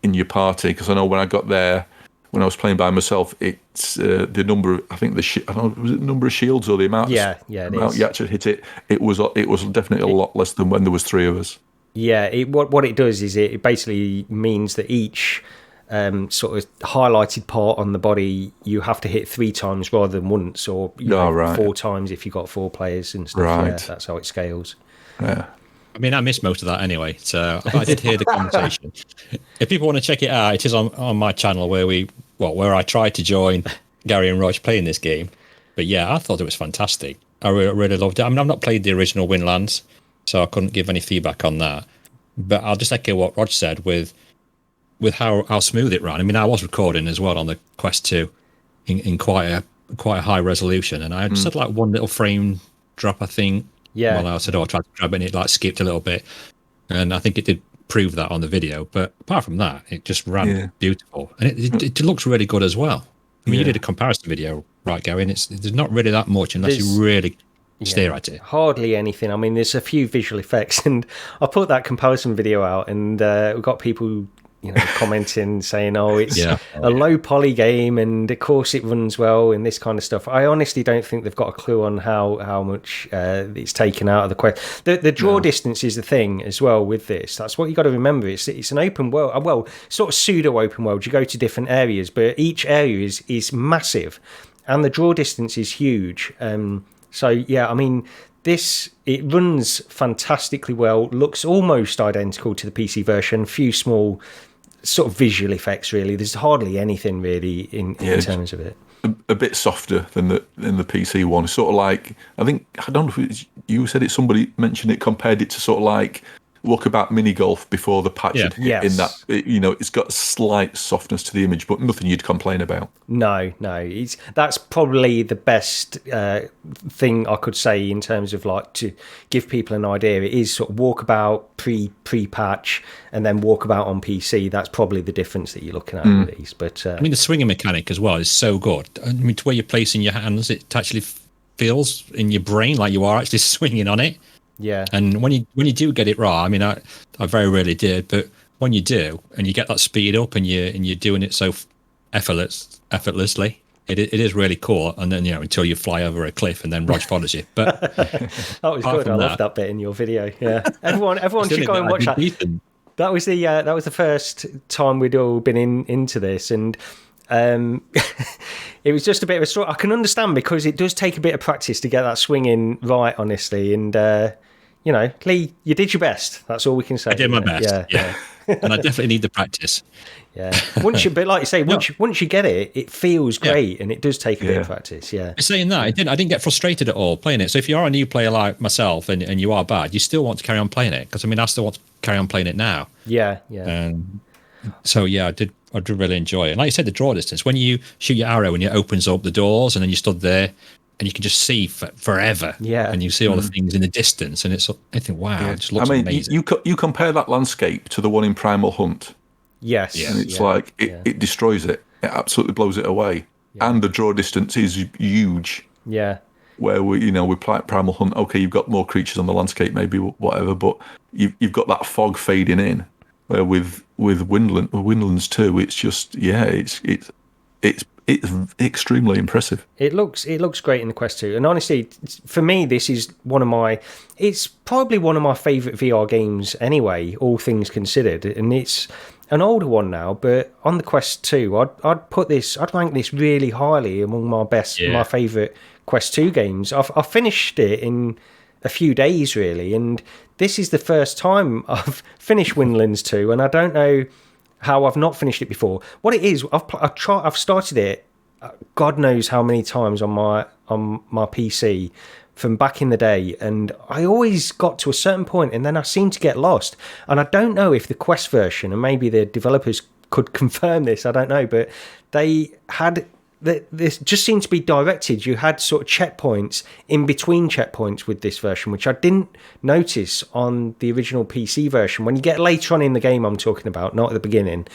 in your party. Because I know when I got there, when I was playing by myself, it's the number. I think was it the number of shields or the amount? Yeah, amount you actually hit it. It was definitely a lot less than when there was 3 of us. Yeah, what it does is it basically means that each sort of highlighted part on the body you have to hit 3 times rather than once, or 4 times if you've got 4 players and stuff. Right. Yeah, that's how it scales. Yeah. I mean, I missed most of that anyway, so I did hear the conversation. If people want to check it out, it is on my channel where I tried to join Gary and Rog playing this game. But yeah, I thought it was fantastic. I really loved it. I mean, I've not played the original Windlands, so I couldn't give any feedback on that. But I'll just echo what Rog said with how smooth it ran. I mean, I was recording as well on the Quest 2 in quite a high resolution, and I just had like one little frame drop, I think. Yeah. While I said, I tried to grab it, and it like skipped a little bit, and I think it did prove that on the video. But apart from that, it just ran beautiful, and it looks really good as well. I mean, you did a comparison video, right, Gary? And there's not really that much unless you really stare at it. Hardly anything. I mean, there's a few visual effects, and I put that comparison video out, and we've got people, commenting saying, "Oh, it's a low poly game, and of course it runs well," and this kind of stuff. I honestly don't think they've got a clue on how much it's taken out of the Quest. The draw distance is the thing as well with this. That's what you got to remember. It's an open world, well, sort of pseudo open world. You go to different areas, but each area is massive, and the draw distance is huge. So yeah, I mean, it runs fantastically well. Looks almost identical to the PC version. Few small sort of visual effects, really. There's hardly anything really in terms of it. A bit softer than the PC one. Sort of like, I don't know if you said it. Somebody mentioned it, compared it to sort of like Walkabout mini golf before the patch had hit. In that, it's got a slight softness to the image, but nothing you'd complain about. No, that's probably the best thing I could say in terms of like to give people an idea. It is sort of Walkabout pre-patch, and then Walkabout on PC. That's probably the difference that you're looking at with these. But I mean, the swinging mechanic as well is so good. I mean, to where you're placing your hands, it actually feels in your brain like you are actually swinging on it. Yeah, and when you do get it right, I mean, I very rarely did, but when you do, and you get that speed up, and you're doing it so effortlessly, it is really cool. And then until you fly over a cliff, and then Rog follows you. But that was good. I love that bit in your video. Yeah, everyone should go and watch that. That was the first time we'd all been into this, and it was just a bit of a story. I can understand, because it does take a bit of practice to get that swinging right, honestly. And Lee, you did your best. That's all we can say. I did my best. Yeah. And I definitely need the practice. Yeah. But like you say, once you get it, it feels great, and it does take a bit of practice. Yeah. Saying that, I didn't get frustrated at all playing it. So if you are a new player like myself, and you are bad, you still want to carry on playing it, because I mean, I still want to carry on playing it now. Yeah. So yeah, I did really enjoy it. And like you said, the draw distance, when you shoot your arrow and it opens up the doors, and then you stood there and you can just see forever. Yeah. And you see all the things in the distance, and I think, wow, it just looks amazing. You compare that landscape to the one in Primal Hunt. Yes. And it's like it destroys it. It absolutely blows it away. Yeah. And the draw distance is huge. Yeah. Where we play Primal Hunt, okay, you've got more creatures on the landscape, maybe whatever, but you've got that fog fading in. Where with Windlands 2, it's just it's extremely impressive. It looks great in the Quest 2, and honestly, for me, this is it's probably one of my favourite VR games anyway, all things considered. And it's an older one now, but on the Quest 2, I'd rank this really highly among my favourite Quest 2 games. I finished it in a few days, really, and this is the first time I've finished Windlands 2, and I don't know how I've not finished it before. What it is, I've started it God knows how many times on my PC from back in the day, and I always got to a certain point, and then I seemed to get lost. And I don't know if the Quest version, and maybe the developers could confirm this, I don't know, but they had this just seemed to be directed. You had sort of checkpoints in between checkpoints with this version, which I didn't notice on the original PC version. When you get later on in the game, I'm talking about, not at the beginning.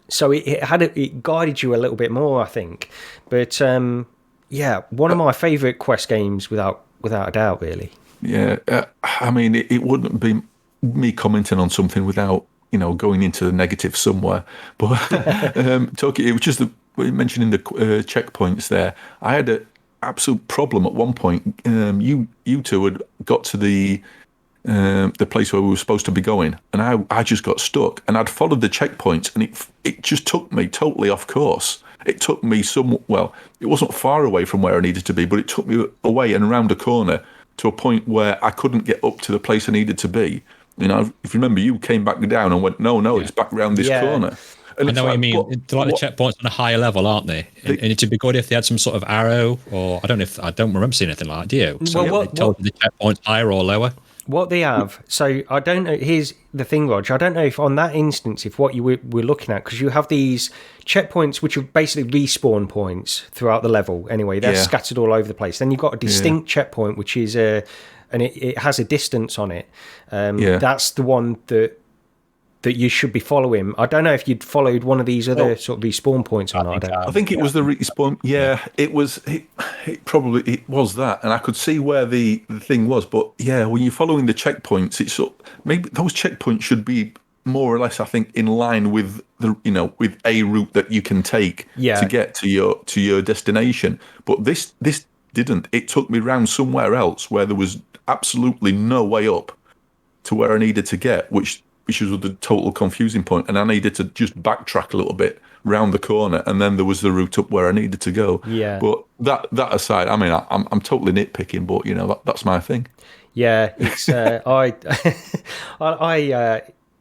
So it guided you a little bit more, I think. But yeah, one of my favourite Quest games without a doubt, really. Yeah, I mean, it wouldn't be me commenting on something without going into the negative somewhere. But it was just mentioning the checkpoints there. I had an absolute problem at one point. You two had got to the the place where we were supposed to be going, and I just got stuck. And I'd followed the checkpoints, and it just took me totally off course. It took me it wasn't far away from where I needed to be, but it took me away and around a corner to a point where I couldn't get up to the place I needed to be. You know, if you remember, you came back down and went, no, it's back round this corner. And I know what you mean. They're like the checkpoints on a higher level, aren't they? And it'd be good if they had some sort of arrow, or I don't remember seeing anything like that, do you? So they told you the checkpoints higher or lower. What they have, so I don't know, here's the thing, Roger, I don't know if on that instance, if what you were looking at, because you have these checkpoints which are basically respawn points throughout the level anyway, they're scattered all over the place. Then you've got a distinct checkpoint, which is and it has a distance on it. That's the one that you should be following. I don't know if you'd followed one of these other sort of respawn points or not. I don't know. I think it was the respawn. Yeah, it was. It probably was that, and I could see where the thing was. But yeah, when you're following the checkpoints, it's maybe those checkpoints should be more or less, I think, in line with with a route that you can take to get to your destination. But this didn't. It took me round somewhere else where there was absolutely no way up to where I needed to get, which was the total confusing point, and I needed to just backtrack a little bit round the corner, and then there was the route up where I needed to go. Yeah. But that aside, I mean, I'm totally nitpicking, but that's my thing. Yeah, it's I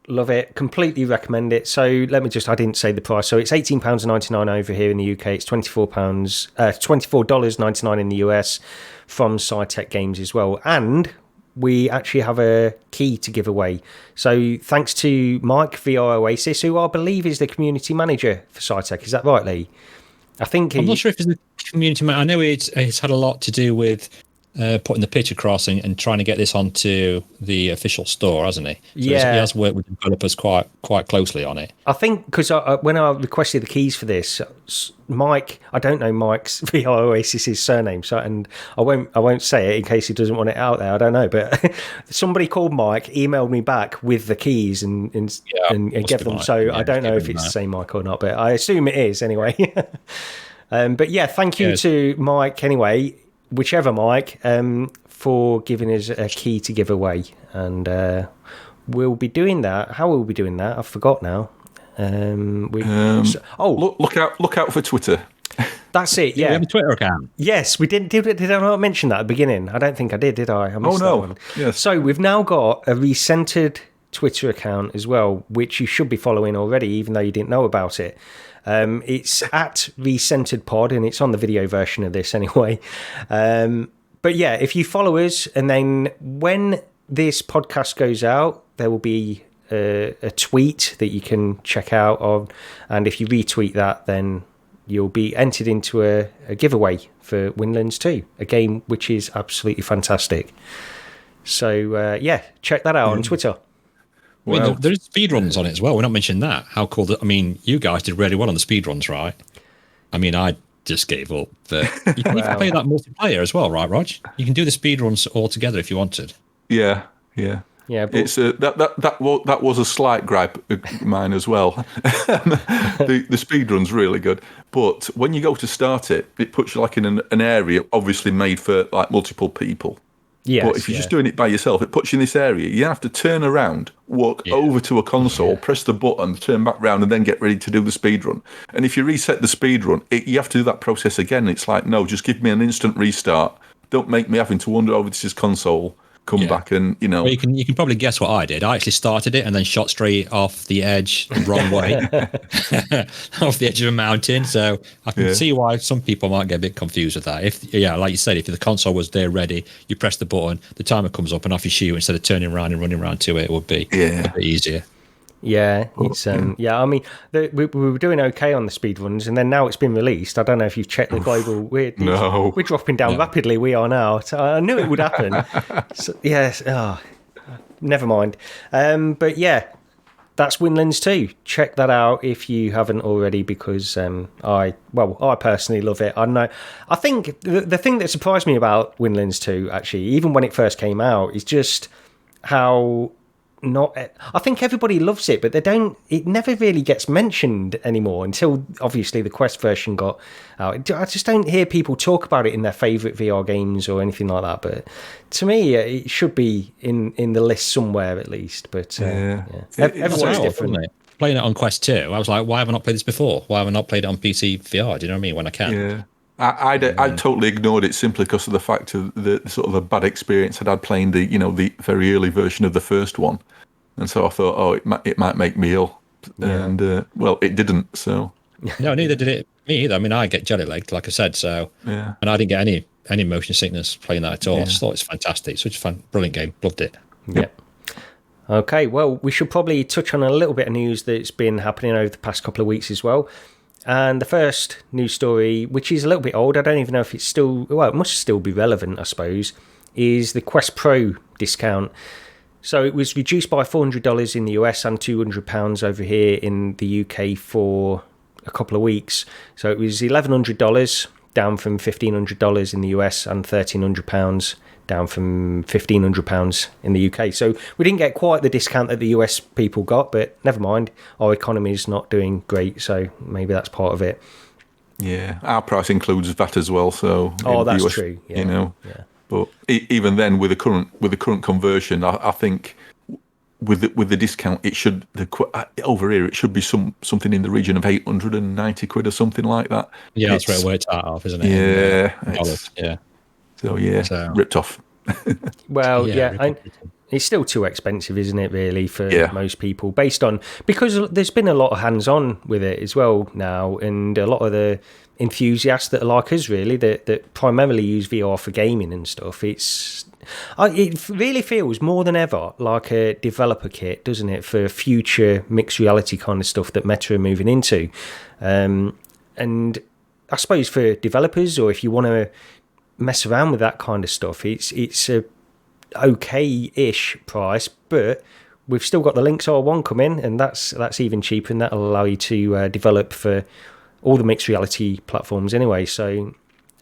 love it. Completely recommend it. So I didn't say the price. So it's £18.99 over here in the UK. It's $24.99 in the US from SciTech Games as well, and we actually have a key to give away. So thanks to Mike, VR Oasis, who I believe is the community manager for SciTech. Is that right, Lee? I'm not sure if he's the community manager. I know it's had a lot to do with putting the pitch across and trying to get this onto the official store, hasn't he? So he has worked with developers quite closely on it. I think because when I requested the keys for this, Mike, I don't know Mike's VR Oasis's surname, and I won't say it in case he doesn't want it out there. I don't know, but somebody called Mike, emailed me back with the keys and gave them. So I don't know if it's the same Mike or not, but I assume it is anyway. But yeah, thank you to Mike anyway. Whichever Mike, for giving us a key to give away, and we'll be doing that. How will we be doing that? I forgot now. Look out for Twitter. That's it. Yeah, we have a Twitter account. Yes, we did. Did I not mention that at the beginning? I don't think I did I? I missed that one. Yes. So we've now got a Recentered Twitter account as well, which you should be following already, even though you didn't know about it. It's at RECENTERED, and it's on the video version of this anyway. But yeah, if you follow us, and then when this podcast goes out, there will be a tweet that you can check out of, and if you retweet that, then you'll be entered into a giveaway for Windlands 2, a game which is absolutely fantastic. So check that out on Twitter. Wow. I mean, there's speedruns on it as well. We're not mentioning that. How cool. I mean, you guys did really well on the speedruns, right? I mean, I just gave up. But you can even play that multiplayer as well, right, Rog? You can do the speedruns all together if you wanted. Yeah. But it's that was a slight gripe of mine as well. The speedrun's really good, but when you go to start it, it puts you like in an area obviously made for like multiple people. Yes, but if you're just doing it by yourself, it puts you in this area. You have to turn around, walk over to a console, press the button, turn back round, and then get ready to do the speed run. And if you reset the speed run, you have to do that process again. It's like, no, just give me an instant restart. Don't make me having to wander over to this console, come back, and Well, you can probably guess what I did. I actually started it and then shot straight off the edge the wrong way, off the edge of a mountain. So I can see why some people might get a bit confused with that. Like you said, if the console was there ready, you press the button, the timer comes up, and off you shoot instead of turning around and running around to it. It would be a bit easier. Yeah, it's I mean, we were doing okay on the speed runs, and then now it's been released. I don't know if you've checked the global. We're dropping down rapidly. We are now. So I knew it would happen. So, yes. Never mind. But yeah, that's Windlands 2. Check that out if you haven't already, because I personally love it. I know. I think the thing that surprised me about Windlands 2, actually, even when it first came out, is just how not. I think everybody loves it, but they don't. It never really gets mentioned anymore until obviously the Quest version got out. I just don't hear people talk about it in their favourite VR games or anything like that. But to me, it should be in the list somewhere at least. But everyone's different. Playing it on Quest 2, I was like, why have I not played this before? Why have I not played it on PC VR? Do you know what I mean? When I can. Yeah. I totally ignored it simply because of the fact of the sort of a bad experience I'd had playing the very early version of the first one, and so I thought, it might make me ill, and it didn't. So no, neither did it me either. I mean, I get jelly legged, like I said, so and I didn't get any motion sickness playing that at all. I just thought it's fantastic, such a fun, brilliant game, loved it. Yep. Okay, well, we should probably touch on a little bit of news that's been happening over the past couple of weeks as well. And the first news story, which is a little bit old, I don't even know if it's still, it must still be relevant, I suppose, is the Quest Pro discount. So it was reduced by $400 in the US and £200 over here in the UK for a couple of weeks. So it was $1,100 down from $1,500 in the US and £1,300 down from £1,500 in the UK. So we didn't get quite the discount that the US people got, but never mind. Our economy is not doing great, so maybe that's part of it. Yeah, our price includes VAT as well. So that's US, true. Yeah. You know, but even then, with the current conversion, I think with the discount, it should over here it should be something in the region of 890 quid or something like that. Yeah, that's where it works out of, isn't it? Yeah, So ripped off. Well, it's still too expensive, isn't it, really, for most people, because there's been a lot of hands-on with it as well now, and a lot of the enthusiasts that are like us, really, that primarily use VR for gaming and stuff. It really feels more than ever like a developer kit, doesn't it, for future mixed reality kind of stuff that Meta are moving into. And I suppose for developers, or if you want to mess around with that kind of stuff, it's a okay-ish price, but we've still got the Lynx R1 coming, and that's even cheaper, and that'll allow you to develop for all the mixed reality platforms anyway. So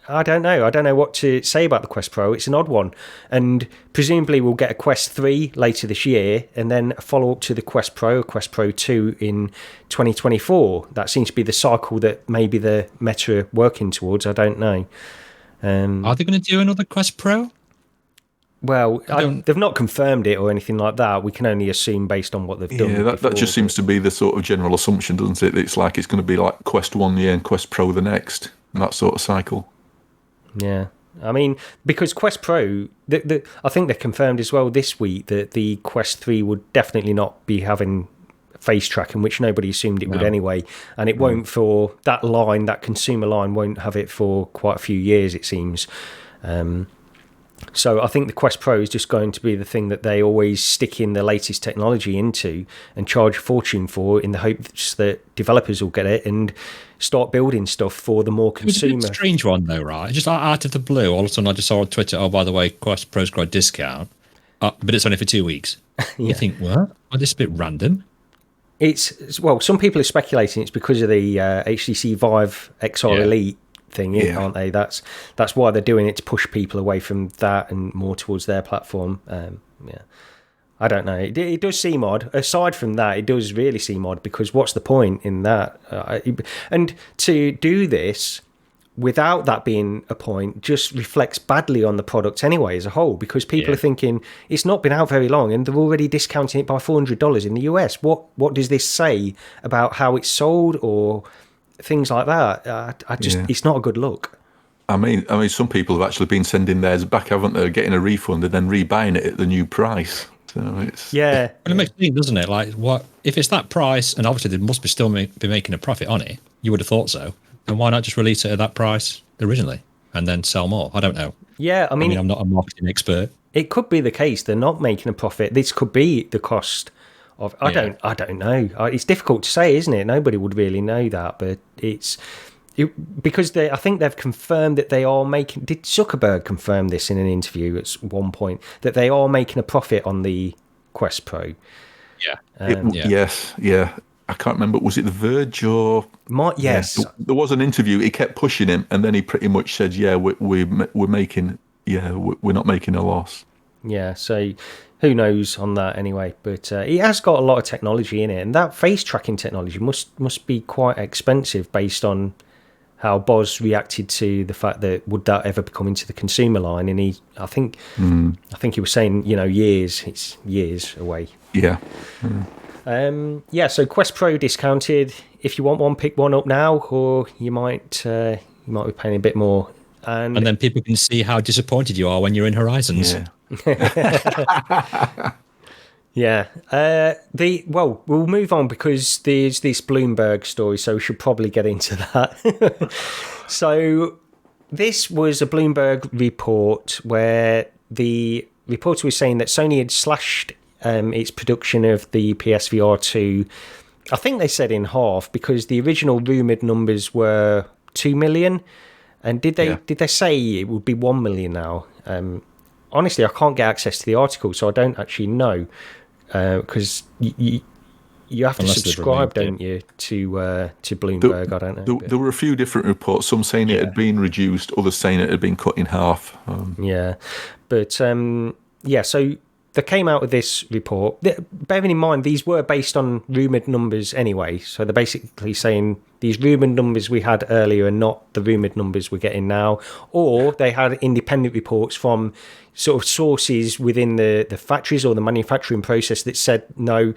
I don't know what to say about the Quest Pro. It's an odd one, and presumably we'll get a Quest 3 later this year, and then a follow-up to the Quest Pro, a Quest Pro 2 in 2024. That seems to be the cycle that maybe the Meta are working towards. I don't know. Are they going to do another Quest Pro? Well, they've not confirmed it or anything like that. We can only assume based on what they've done. Yeah, that just seems to be the sort of general assumption, doesn't it? It's like it's going to be like Quest 1 year and Quest Pro the next, and that sort of cycle. Yeah. I mean, because Quest Pro, I think they confirmed as well this week that the Quest 3 would definitely not be having face tracking, which nobody assumed it would anyway, and it won't for that line, that consumer line won't have it for quite a few years, it seems. So I think the Quest Pro is just going to be the thing that they always stick in the latest technology into and charge a fortune for, in the hopes that developers will get it and start building stuff for the more consumer. It's a strange one though, right? Just out of the blue, all of a sudden I just saw on Twitter, oh, by the way, Quest Pro's got a discount, but it's only for 2 weeks. You think, what? Oh, this is a bit random. Some people are speculating it's because of the HTC Vive XR Elite thing, aren't they? That's why they're doing it, to push people away from that and more towards their platform. I don't know. It does seem odd. Aside from that, it does really seem odd, because what's the point in that? And to do this without that being a point just reflects badly on the product anyway as a whole, because people are thinking it's not been out very long and they're already discounting it by $400 in the US. What does this say about how it's sold or things like that? It's not a good look. I mean, some people have actually been sending theirs back, haven't they? Getting a refund and then rebuying it at the new price. So it's But it makes me think, doesn't it? Like, what if it's that price, and obviously they must be still be making a profit on it? You would have thought so. And why not just release it at that price originally and then sell more? I don't know. Yeah, I mean, I'm not a marketing expert. It could be the case they're not making a profit. This could be the cost of. I don't know. It's difficult to say, isn't it? Nobody would really know that, but because I think they've confirmed that they are making. Did Zuckerberg confirm this in an interview at one point, that they are making a profit on the Quest Pro? Yes. I can't remember. Was it The Verge or? Yes. There was an interview. He kept pushing him, and then he pretty much said, "Yeah, we're making. Yeah, we're not making a loss." Yeah, so who knows on that anyway? But it has got a lot of technology in it, and that face tracking technology must be quite expensive based on how Boz reacted to the fact that would that ever come into the consumer line, and I think he was saying, it's years away. Yeah. So Quest Pro discounted. If you want one, pick one up now, or you might be paying a bit more. And then people can see how disappointed you are when you're in Horizons. Yeah. We'll move on because there's this Bloomberg story, so we should probably get into that. So this was a Bloomberg report where the reporter was saying that Sony had slashed its production of the PSVR2, I think they said in half, because the original rumoured numbers were 2 million. And did they say it would be 1 million now? Honestly, I can't get access to the article, so I don't actually know. Because you have to subscribe, don't you, to Bloomberg? I don't know. There were a few different reports, some saying it had been reduced, others saying it had been cut in half. So they came out with this report. Bearing in mind, these were based on rumoured numbers anyway. So they're basically saying these rumoured numbers we had earlier are not the rumoured numbers we're getting now. Or they had independent reports from sort of sources within the factories or the manufacturing process that said, no,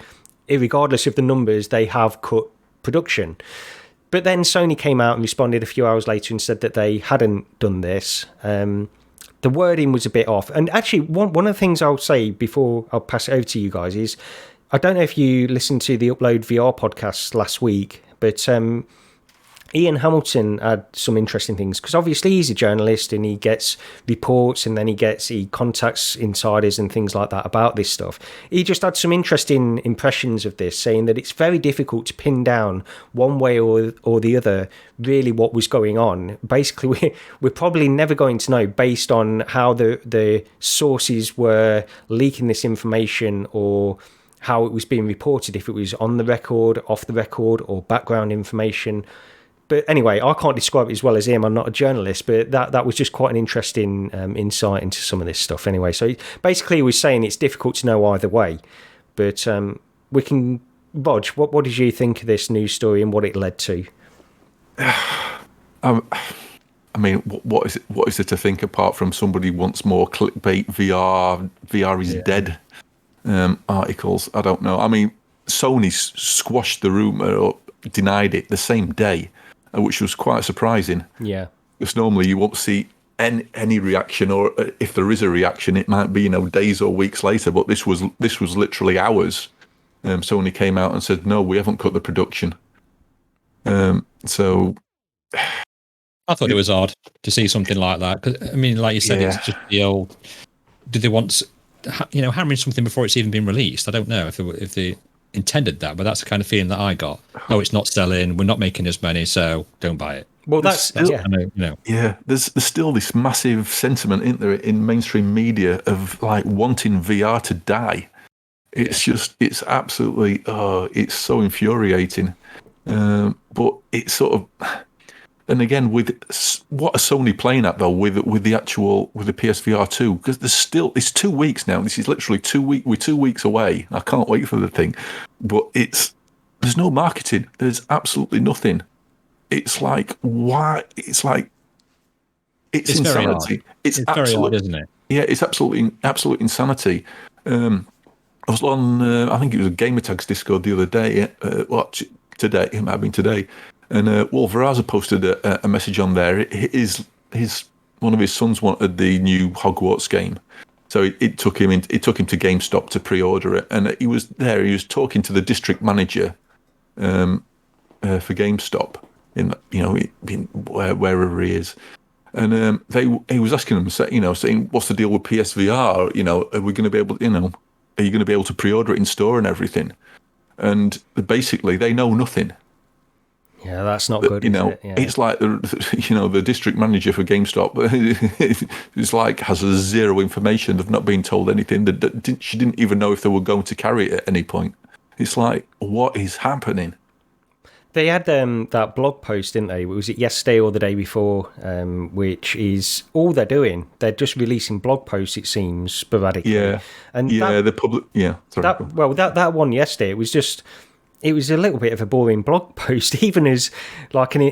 irregardless of the numbers, they have cut production. But then Sony came out and responded a few hours later and said that they hadn't done this. The wording was a bit off. And actually, one of the things I'll say before I'll pass it over to you guys is, I don't know if you listened to the Upload VR podcast last week, but Ian Hamilton had some interesting things, because obviously he's a journalist and he gets reports and then he contacts insiders and things like that about this stuff. He just had some interesting impressions of this, saying that it's very difficult to pin down one way or the other really what was going on. Basically, we're probably never going to know based on how the sources were leaking this information or how it was being reported, if it was on the record, off the record, or background information. But anyway, I can't describe it as well as him. I'm not a journalist, but that was just quite an interesting insight into some of this stuff anyway. So basically he was saying it's difficult to know either way. But we can... Rog, what did you think of this news story and what it led to? I mean, what is it to think apart from somebody wants more clickbait VR is dead articles? I don't know. I mean, Sony squashed the rumour or denied it the same day, which was quite surprising. Yeah. Because normally you won't see any reaction, or if there is a reaction, it might be days or weeks later. But this was literally hours. Sony came out and said, no, we haven't cut the production. So I thought it was odd to see something like that. 'Cause, I mean, like you said, it's just the old. Did they want, hammering something before it's even been released? I don't know if they intended that, but that's the kind of feeling that I got. Oh, it's not selling. We're not making as many, so don't buy it. Well, that's There's still this massive sentiment, isn't there, in mainstream media of like wanting VR to die. It's absolutely, it's so infuriating. But it's sort of, and again, with what are Sony playing at though with the PSVR2? Because it's 2 weeks now. This is literally we're 2 weeks away. I can't wait for the thing, but there's no marketing. There's absolutely nothing. It's like, why? It's like, it's insanity. It's very odd, isn't it? Yeah, it's absolute insanity. I was on, I think it was a Gamertags Discord the other day. Today, it might have been today. And Wolveraza posted a message on there. One of his sons wanted the new Hogwarts game, so it took him to GameStop to pre-order it. And he was there. He was talking to the district manager for GameStop wherever he is. And he was asking him, saying, "What's the deal with PSVR? Are we going to be able? Are you going to be able to pre-order it in store and everything?" And basically, they know nothing. Yeah, that's not good. It's like the district manager for GameStop is like has zero information. They've not been told anything. She didn't even know if they were going to carry it at any point. It's like, what is happening? They had that blog post, didn't they? Was it yesterday or the day before? Which is all they're doing. They're just releasing blog posts, it seems, sporadically. Yeah, and the public. Yeah, sorry. That one yesterday, it was a little bit of a boring blog post, even as like an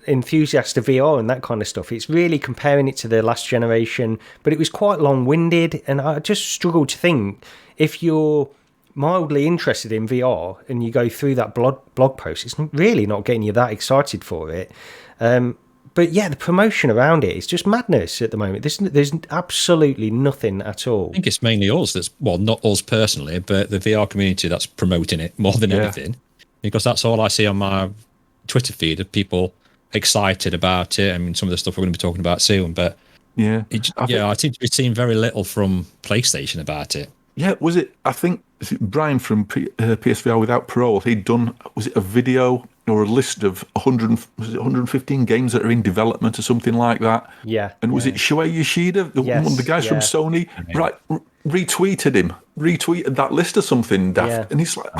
enthusiast of VR and that kind of stuff. It's really comparing it to the last generation, but it was quite long-winded, and I just struggle to think if you're mildly interested in VR and you go through that blog post, it's really not getting you that excited for it. But yeah, the promotion around it is just madness at the moment. There's absolutely nothing at all. I think it's mainly us not us personally, but the VR community that's promoting it more than anything, because that's all I see on my Twitter feed of people excited about it. I mean, some of the stuff we're going to be talking about soon, but I seem to be seeing very little from PlayStation about it. Yeah, was it Brian from PSVR Without Parole? He'd done, was it a video or a list of 115 games that are in development or something like that? Yeah. And was it Shuei Yoshida, one of the guys from Sony, retweeted that list or something, daft. Yeah. And he's like,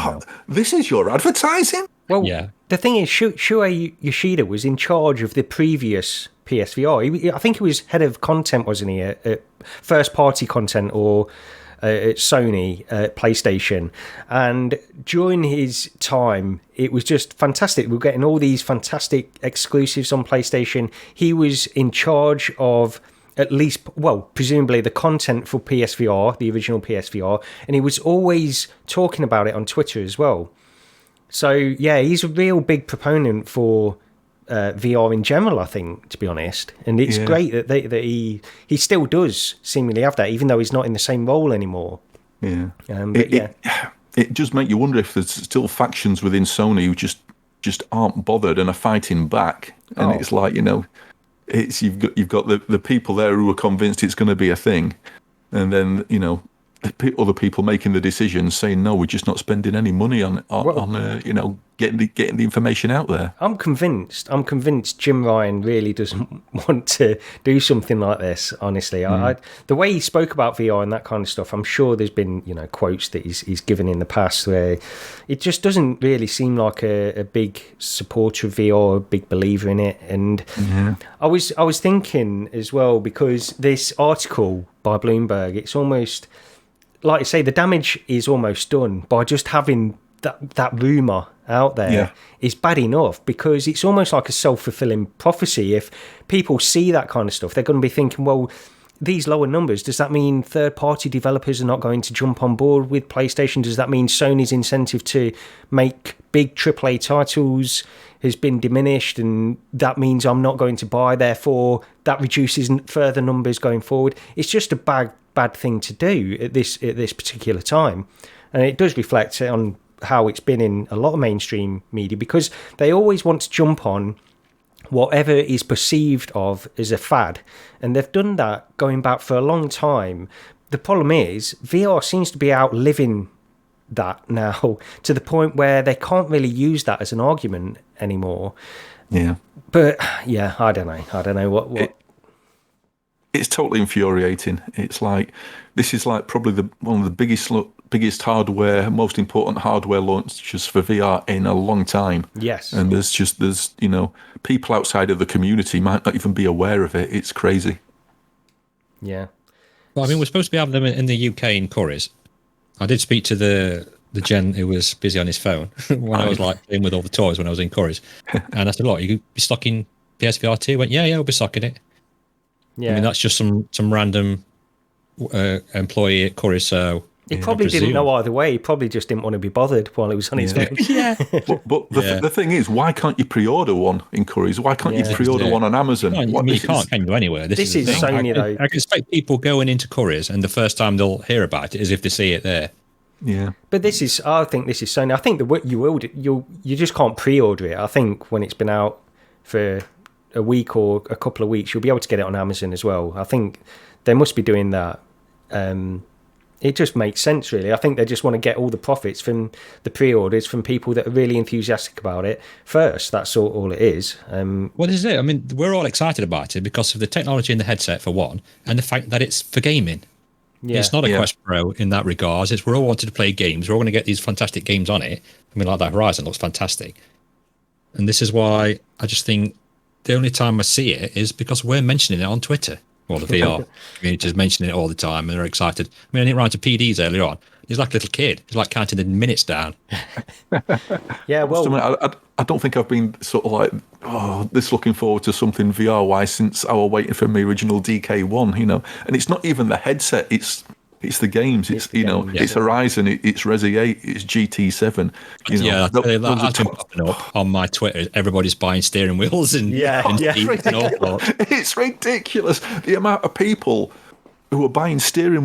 this is your advertising? Well, the thing is, Shuei Yoshida was in charge of the previous PSVR. I think he was head of content, wasn't he? First-party content or... at Sony, PlayStation, and during his time, it was just fantastic. We were getting all these fantastic exclusives on PlayStation. He was in charge of at least, presumably the content for PSVR, the original PSVR, and he was always talking about it on Twitter as well. So yeah, he's a real big proponent for VR in general, I think, to be honest, and it's great that he still does seemingly have that, even though he's not in the same role anymore. It just makes you wonder if there's still factions within Sony who just aren't bothered and are fighting back. And it's like, it's you've got the people there who are convinced it's going to be a thing, and then other people making the decisions saying no, we're just not spending any money on getting the information out there. I'm convinced Jim Ryan really doesn't want to do something like this, honestly. The way he spoke about VR and that kind of stuff, I'm sure there's been quotes that he's given in the past where it just doesn't really seem like a big supporter of VR, a big believer in it. And I was thinking as well, because this article by Bloomberg, it's almost like you say, the damage is almost done by just having that rumour out there is bad enough, because it's almost like a self-fulfilling prophecy. If people see that kind of stuff, they're going to be thinking, well, these lower numbers, does that mean third-party developers are not going to jump on board with PlayStation? Does that mean Sony's incentive to make big AAA titles has been diminished, and that means I'm not going to buy, therefore that reduces further numbers going forward? It's just a bad thing to do at this particular time, and it does reflect on how it's been in a lot of mainstream media, because they always want to jump on whatever is perceived of as a fad, and they've done that going back for a long time. The problem is VR seems to be outliving that now, to the point where they can't really use that as an argument anymore. But I don't know what it's totally infuriating. It's like, this is like probably one of the biggest hardware, most important hardware launches for VR in a long time. Yes. And there's people outside of the community might not even be aware of it. It's crazy. Yeah. Well, I mean, we're supposed to be having them in the UK in Curry's. I did speak to the gen who was busy on his phone when I was playing with all the toys when I was in Curry's. And I said, look, you could be stocking PSVR2? He went, yeah, we'll be stocking it. Yeah. I mean, that's just some random employee at Curry's, so... He probably didn't know either way. He probably just didn't want to be bothered while it was on his phone. But the thing is, why can't you pre-order one in Curry's? Why can't you pre-order one on Amazon? You can't, can you, anywhere? This is Sony, though. I can expect people going into Curry's, and the first time they'll hear about it is if they see it there. Yeah. But I think this is Sony. I think that you just can't pre-order it. I think when it's been out for a week or a couple of weeks, you'll be able to get it on Amazon as well. I think they must be doing that. It just makes sense, really. I think they just want to get all the profits from the pre-orders from people that are really enthusiastic about it first. That's all it is. Well, this is it. I mean, we're all excited about it because of the technology in the headset, for one, and the fact that it's for gaming. Yeah. It's not a Quest Pro in that regard. We're all wanting to play games. We're all going to get these fantastic games on it. I mean, like that Horizon looks fantastic. And this is why I just think the only time I see it is because we're mentioning it on Twitter. Well, the VR community is mentioning it all the time, and they're excited. I mean, I didn't write to PDs earlier on. He's like a little kid. He's like counting the minutes down. Yeah, well, I don't think I've been sort of like this looking forward to something VR wise since I was waiting for my original DK1. And it's not even the headset. It's the games. It's it's Horizon. It's Resi 8. It's GT7. That's been popping up on my Twitter. Everybody's buying steering wheels and seats and all sorts. It's ridiculous the amount of people who are buying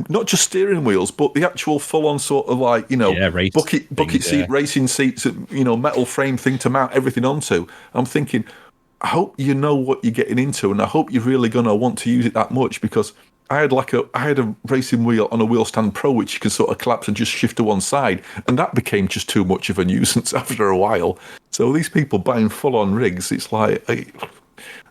not just steering wheels, but the actual full-on sort of like bucket seat racing seats, metal frame thing to mount everything onto. I'm thinking, I hope you know what you're getting into, and I hope you're really gonna want to use it that much, because I had a racing wheel on a Wheel Stand Pro which you can sort of collapse and just shift to one side, and that became just too much of a nuisance after a while. So these people buying full-on rigs, it's like,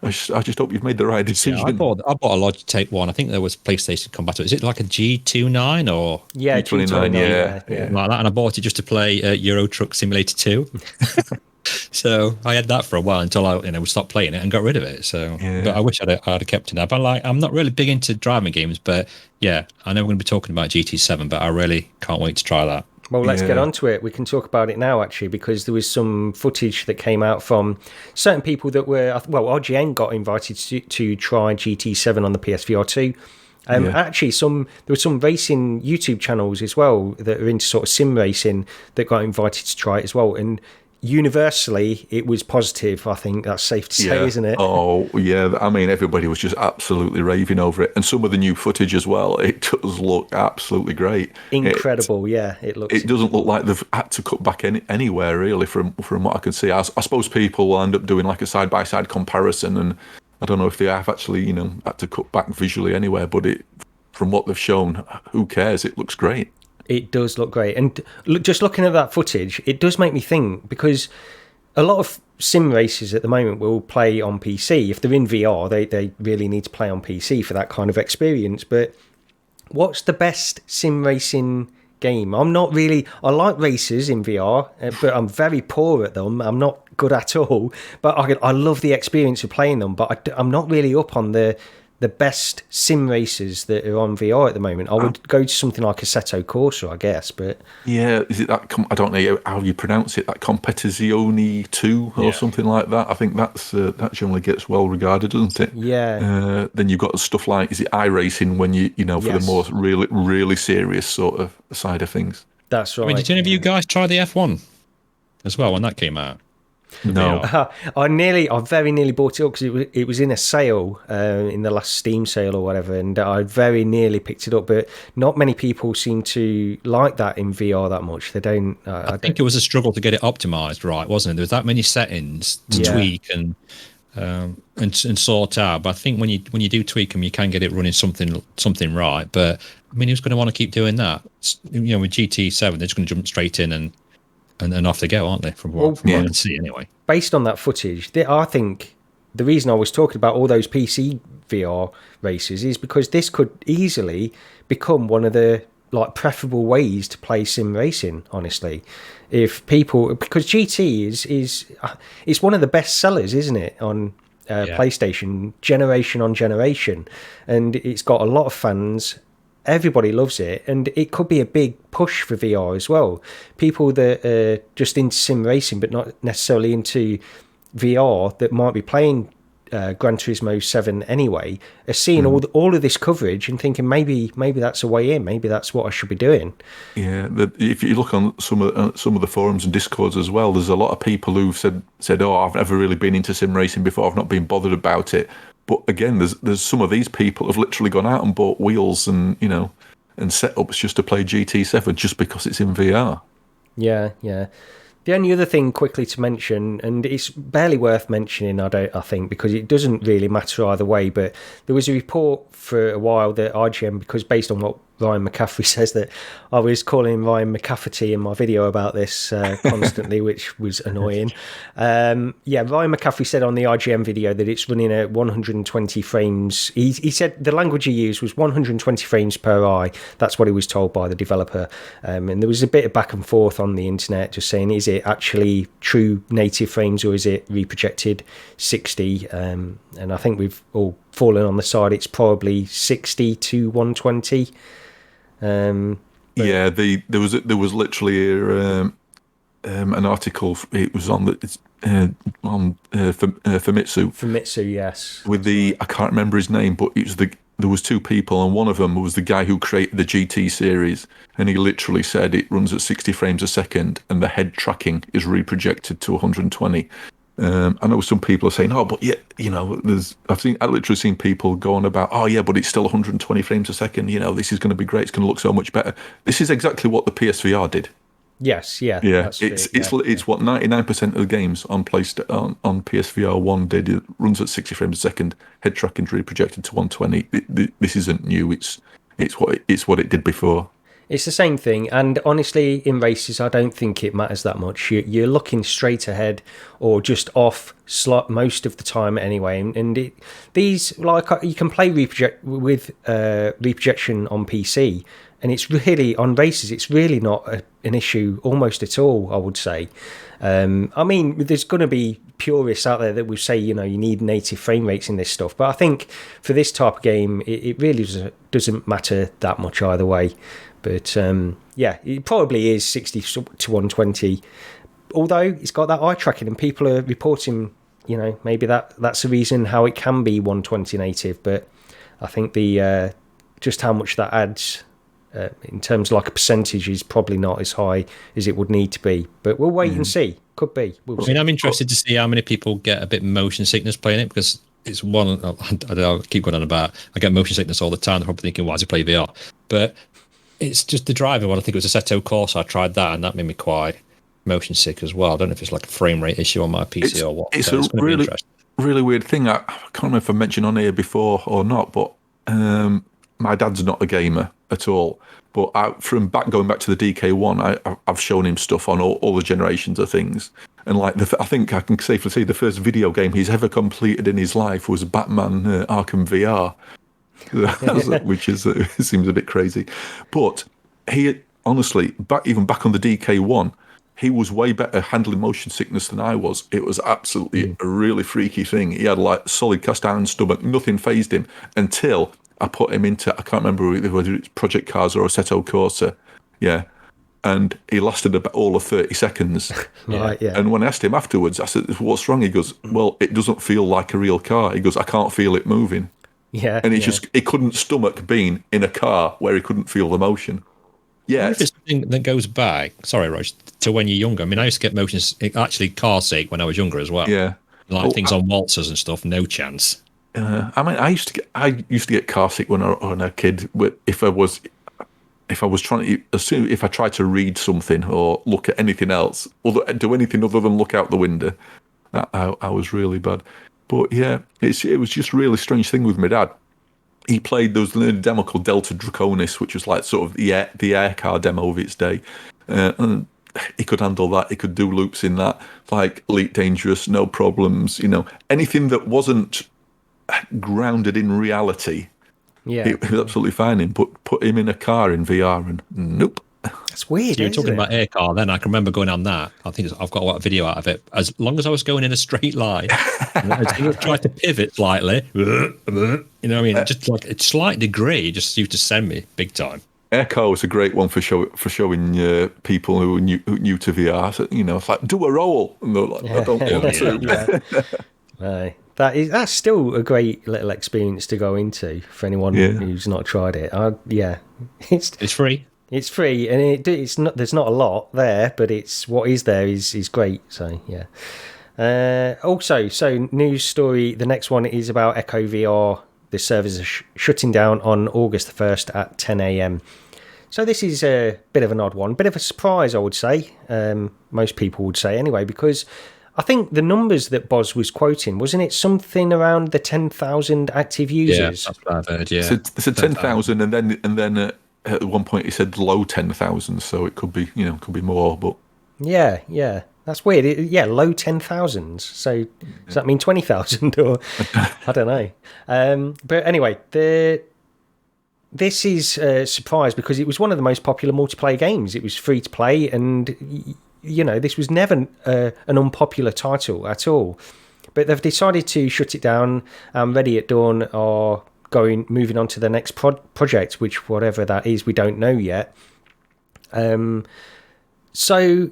I just hope you've made the right decision. Yeah, I bought a Logitech one. I think there was PlayStation compatible. Is it like a G29 or G29? Yeah. Like that. And I bought it just to play Euro Truck Simulator 2. So I had that for a while until I stopped playing it and got rid of it. So, but I wish I'd have kept it. But I'm not really big into driving games. But yeah, I know we're going to be talking about GT7, but I really can't wait to try that. Well, let's get on to it. We can talk about it now, actually, because there was some footage that came out from certain people that were... Well, RGN got invited to try GT7 on the PS VR2. Actually, there were some racing YouTube channels as well that are into sort of sim racing that got invited to try it as well. And universally, it was positive. I think that's safe to say, isn't it? Oh, yeah. I mean, everybody was just absolutely raving over it. And some of the new footage as well, it does look absolutely great. Incredible, It looks. It doesn't look like they've had to cut back anywhere, really, from what I can see. I suppose people will end up doing like a side-by-side comparison, and I don't know if they have actually, had to cut back visually anywhere, but from what they've shown, who cares? It looks great. It does look great. And just looking at that footage, it does make me think, because a lot of sim racers at the moment will play on PC. If they're in VR, they really need to play on PC for that kind of experience. But what's the best sim racing game? I like racers in VR, but I'm very poor at them. I'm not good at all. But I love the experience of playing them. But I'm not really up on the best sim racers that are on VR at the moment. I would go to something like Assetto Corsa, I guess, but... Yeah, is it that... I don't know how you pronounce it, that Competizione 2 or something like that. I think that generally gets well regarded, doesn't it? Yeah. Then you've got stuff like, is it iRacing, when for the more really, really serious sort of side of things. That's right. I mean, did any of you guys try the F1 as well when that came out? No, I very nearly bought it up because it was in a sale in the last Steam sale or whatever, and I very nearly picked it up. But not many people seem to like that in VR that much. They don't. I think it was a struggle to get it optimized right, wasn't it? There was that many settings to tweak and sort out. But I think when you do tweak them, you can get it running something right. But I mean, who's going to want to keep doing that? With GT7, they're just going to jump straight in and off they go, aren't they? From what I can see, anyway. Based on that footage, I think the reason I was talking about all those PC VR races is because this could easily become one of the preferable ways to play sim racing. Honestly, because GT is it's one of the best sellers, isn't it, on PlayStation, generation on generation, and it's got a lot of fans. Everybody loves it, and it could be a big push for VR as well. People that are just into sim racing but not necessarily into VR, that might be playing Gran Turismo 7 anyway, are seeing all of this coverage and thinking maybe that's a way in, maybe that's what I should be doing. Yeah, if you look on some of the forums and discords as well, there's a lot of people who've said, "Oh, I've never really been into sim racing before. I've not been bothered about it." But again, there's some of these people have literally gone out and bought wheels and setups just to play GT7 just because it's in VR. Yeah. The only other thing quickly to mention, and it's barely worth mentioning, I think, because it doesn't really matter either way, but there was a report for a while that IGN, because based on what Ryan McCaffrey says that I was calling him Ryan McCafferty in my video about this constantly, which was annoying. Ryan McCaffrey said on the IGN video that it's running at 120 frames. He said the language he used was 120 frames per eye. That's what he was told by the developer. And there was a bit of back and forth on the internet just saying, is it actually true native frames or is it reprojected 60? And I think we've all fallen on the side it's probably 60 to 120. There was literally an article. It was on Famitsu, yes, with I can't remember his name, but there was two people, and one of them was the guy who created the GT series, and he literally said it runs at 60 frames a second, and the head tracking is reprojected to 120. I know some people are saying, "Oh, but yeah, I've literally seen people going about, oh yeah, but it's still 120 frames a second. This is going to be great. It's going to look so much better." This is exactly what the PSVR did. Yes, yeah. It's what 99% of the games on PSVR 1 did. It runs at 60 frames a second. Head tracking reprojected to 120. This isn't new. It's what it did before. It's the same thing, and honestly, in races, I don't think it matters that much. You're looking straight ahead or just off slot most of the time anyway. And you can play reprojection on PC, and it's really on races. It's really not an issue almost at all, I would say. I mean, there's going to be purists out there that will say, you need native frame rates in this stuff, but I think for this type of game, it really doesn't matter that much either way. But it probably is 60 to 120. Although it's got that eye tracking, and people are reporting, maybe that's the reason how it can be 120 native. But I think the just how much that adds in terms of like a percentage is probably not as high as it would need to be. But we'll wait and see. Could be. I'm interested to see how many people get a bit motion sickness playing it, because it's one I'll keep going on about. I get motion sickness all the time. They're probably thinking, why does he play VR? But it's just the driver one. I think it was a Assetto Corsa. I tried that, and that made me quite motion sick as well. I don't know if it's like a frame rate issue on my PC or what. It's a really weird thing. I can't remember if I mentioned on here before or not, but my dad's not a gamer at all. But going back to the DK1, I've shown him stuff on all the generations of things. And I think I can safely say the first video game he's ever completed in his life was Batman Arkham VR. Which seems a bit crazy, but he honestly, back on the DK1, he was way better handling motion sickness than I was. It was absolutely a really freaky thing. He had solid cast iron stomach, nothing phased him until I put him into, I can't remember whether it's Project Cars or Assetto Corsa, and he lasted about all of 30 seconds. Right, yeah. And when I asked him afterwards, I said, "What's wrong?" He goes, "Well, it doesn't feel like a real car." He goes, "I can't feel it moving." Yeah, and he couldn't stomach being in a car where he couldn't feel the motion. Yeah, it's something that goes back. Sorry, Rog, to when you're younger. I mean, I used to get motions actually car sick when I was younger as well. Yeah, things on waltzers and stuff. No chance. I mean, I used to get car sick when I was a kid. If I was trying to, if I tried to read something or look at anything else, or do anything other than look out the window, I was really bad. But yeah, it was just a really strange thing with my dad. He played, there was a demo called Delta Draconis, which was like sort of the air car demo of its day. And he could handle that. He could do loops in that, like Elite Dangerous, no problems. Anything that wasn't grounded in reality, it was absolutely fine. And put him in a car in VR, and nope. That's weird. So you're talking about air car. Then I can remember going on that. I think I've got a video out of it. As long as I was going in a straight line, I tried to pivot slightly. Just like a slight degree, just used to send me big time. Air car was a great one for showing people who are new to VR. So, it's like, do a roll, and they're like, I don't want to. That's still a great little experience to go into for anyone who's not tried it. It's free. It's free, and it's not. There's not a lot there, but it's what is there is great. So yeah. Also, news story. The next one is about Echo VR. The servers are shutting down on August the 1st at 10 a.m. So this is a bit of an odd one, bit of a surprise, I would say. Most people would say anyway, because I think the numbers that Boz was quoting, wasn't it something around the 10,000 active users? Yeah, that's what I've heard. Yeah, so 10,000, and then at one point he said low 10,000, so it could be more. But yeah, that's weird. Low 10,000. So does that mean 20,000 or I don't know. But anyway, this is a surprise because it was one of the most popular multiplayer games. It was free to play, and this was never an unpopular title at all. But they've decided to shut it down. Ready at Dawn are moving on to the next project, which whatever that is, we don't know yet. So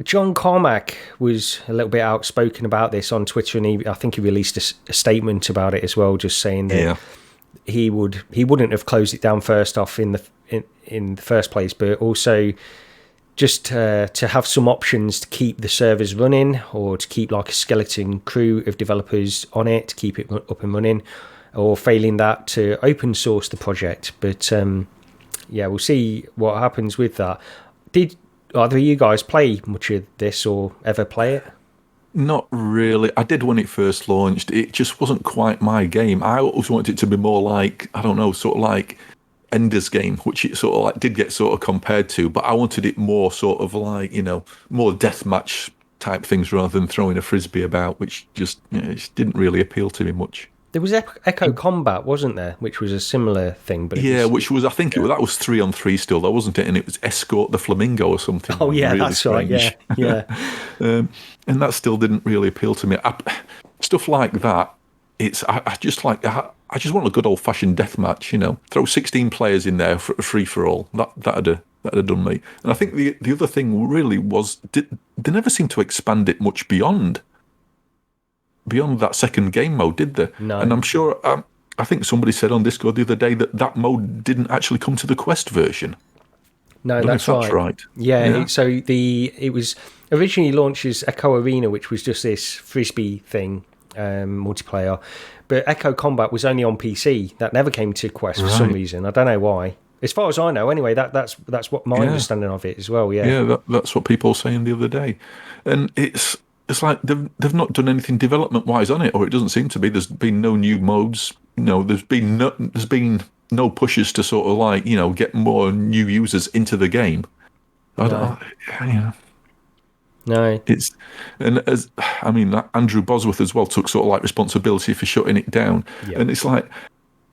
John Carmack was a little bit outspoken about this on Twitter, and I think he released a statement about it as well, just saying that he wouldn't have closed it down first off in the first place, but also just to have some options to keep the servers running, or to keep like a skeleton crew of developers on it to keep it up and running, or failing that to open source the project. But we'll see what happens with that. Did either of you guys play much of this or ever play it? Not really. I did when it first launched. It just wasn't quite my game. I always wanted it to be more like, I don't know, sort of like Ender's Game, which it sort of like did get sort of compared to, but I wanted it more sort of like, more deathmatch type things rather than throwing a frisbee about, which just, it didn't really appeal to me much. There was Echo Combat, wasn't there, which was a similar thing? But which was, I think that was 3-on-3 still, though, wasn't it? And it was Escort the Flamingo or something. Oh yeah, really that's strange. Right. Yeah. And that still didn't really appeal to me. Stuff like that. I just want a good old fashioned deathmatch. Throw 16 players in there for free for all. That'd have done me. And I think the other thing really was they never seemed to expand it much beyond that second game mode, did they? No. And I'm sure, I think somebody said on Discord the other day that mode didn't actually come to the Quest version. No, that's right. Yeah. So it was originally launched as Echo Arena, which was just this frisbee thing, multiplayer. But Echo Combat was only on PC. That never came to Quest for some reason. I don't know why. As far as I know, anyway, that's what my understanding of it as well. Yeah. Yeah, that's what people were saying the other day, and it's like they've not done anything development wise on it, or it doesn't seem to be. There's been no new modes. There's been no pushes to sort of like get more new users into the game. No. Andrew Bosworth as well took sort of like responsibility for shutting it down. Yep. And it's like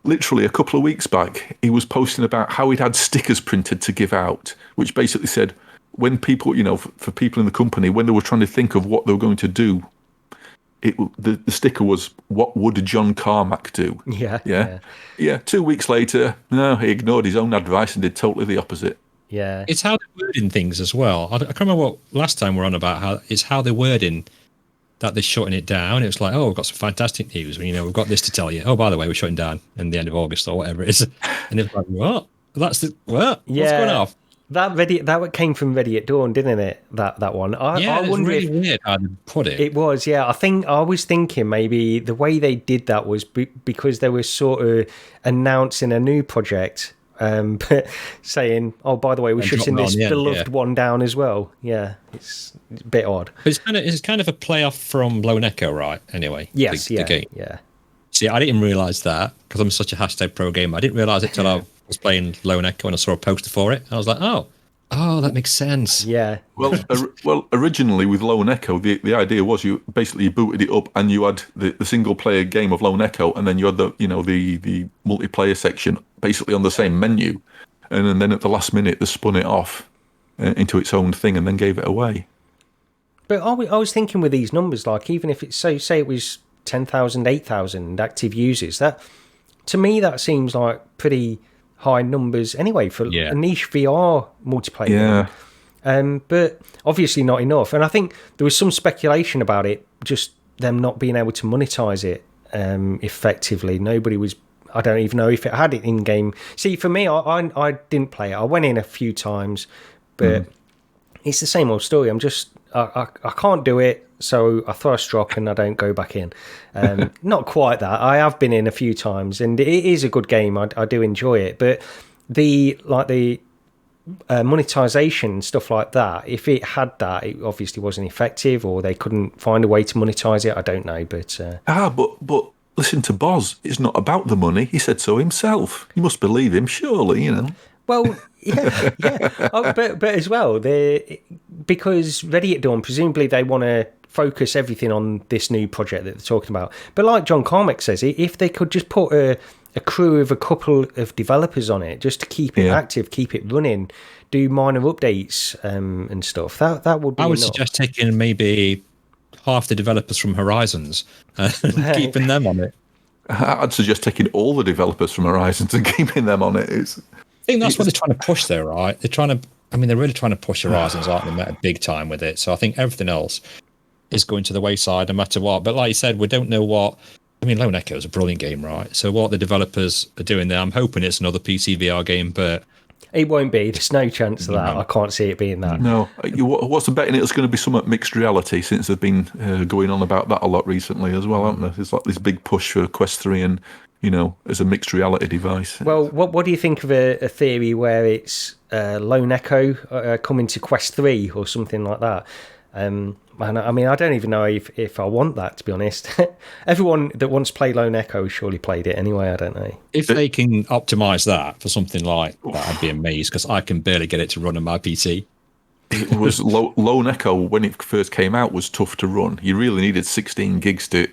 literally a couple of weeks back, he was posting about how he'd had stickers printed to give out, which basically said when people, for people in the company, when they were trying to think of what they were going to do, the sticker was, what would John Carmack do? Yeah. 2 weeks later, no, he ignored his own advice and did totally the opposite. Yeah. It's how they're wording things as well. I can't remember what last time we were on about, how they're wording that they're shutting it down. It was like, we've got some fantastic news. We've got this to tell you. Oh, by the way, we're shutting down in the end of August or whatever it is. And it's like, what? What? Yeah. What's going on? That came from Ready at Dawn, didn't it? That one. I it's really weird how they put it. It was, yeah. I was thinking maybe the way they did that was because they were sort of announcing a new project, but saying, "Oh, by the way, we're shutting this beloved one down as well." Yeah, it's a bit odd. It's kind of a playoff from Lone Echo, right? Anyway, yes, the game. Yeah. See, I didn't realise that because I'm such a hashtag pro gamer. I didn't realise it till I was playing Lone Echo and I saw a poster for it. I was like, oh, that makes sense. Yeah. Well, originally with Lone Echo, the idea was you basically booted it up and you had the single player game of Lone Echo, and then you had the multiplayer section basically on the same menu, and then at the last minute they spun it off into its own thing and then gave it away. But I was thinking with these numbers, like even if it's say it was 10,000, 8,000 active users, that to me that seems like pretty high numbers anyway for a niche VR multiplayer game. But obviously not enough. And I think there was some speculation about it, just them not being able to monetize it effectively. Nobody was. I don't even know if it had it in game. See, for me, I didn't play it. I went in a few times, but it's the same old story. I can't do it, so I throw a strop and I don't go back in. Not quite that. I have been in a few times, and it is a good game. I do enjoy it, but the monetization stuff like that, if it had that, it obviously wasn't effective, or they couldn't find a way to monetize it. I don't know, but but listen to Boz. It's not about the money. He said so himself. You must believe him, surely. Well, yeah. Oh, but as well, because Ready at Dawn, presumably they want to focus everything on this new project that they're talking about. But like John Carmack says, if they could just put a crew of a couple of developers on it, just to keep it active, keep it running, do minor updates and stuff, that would be I would enough. suggest taking maybe half the developers from Horizons and keeping them on it. I'd suggest taking all the developers from Horizons and keeping them on it. I think that's what they're trying to push there, right? They're really trying to push Horizons, aren't they? Big time with it. So I think everything else is going to the wayside no matter what. But like you said, we don't know what... I mean, Lone Echo is a brilliant game, right? So what the developers are doing there, I'm hoping it's another PC VR game, but... It won't be. There's no chance of that. I can't see it being that. No. What's the betting it's going to be somewhat mixed reality, since they've been going on about that a lot recently as well, haven't they? There's like this big push for Quest 3 and, as a mixed reality device. Well, what do you think of a theory where it's Lone Echo coming to Quest 3 or something like that? And I mean, I don't even know if I want that, to be honest. Everyone that wants to play Lone Echo surely played it anyway, I don't know. If they can optimize that for something like that, I'd be amazed, because I can barely get it to run on my PC. It was Lone Echo, when it first came out, was tough to run. You really needed 16 gigs to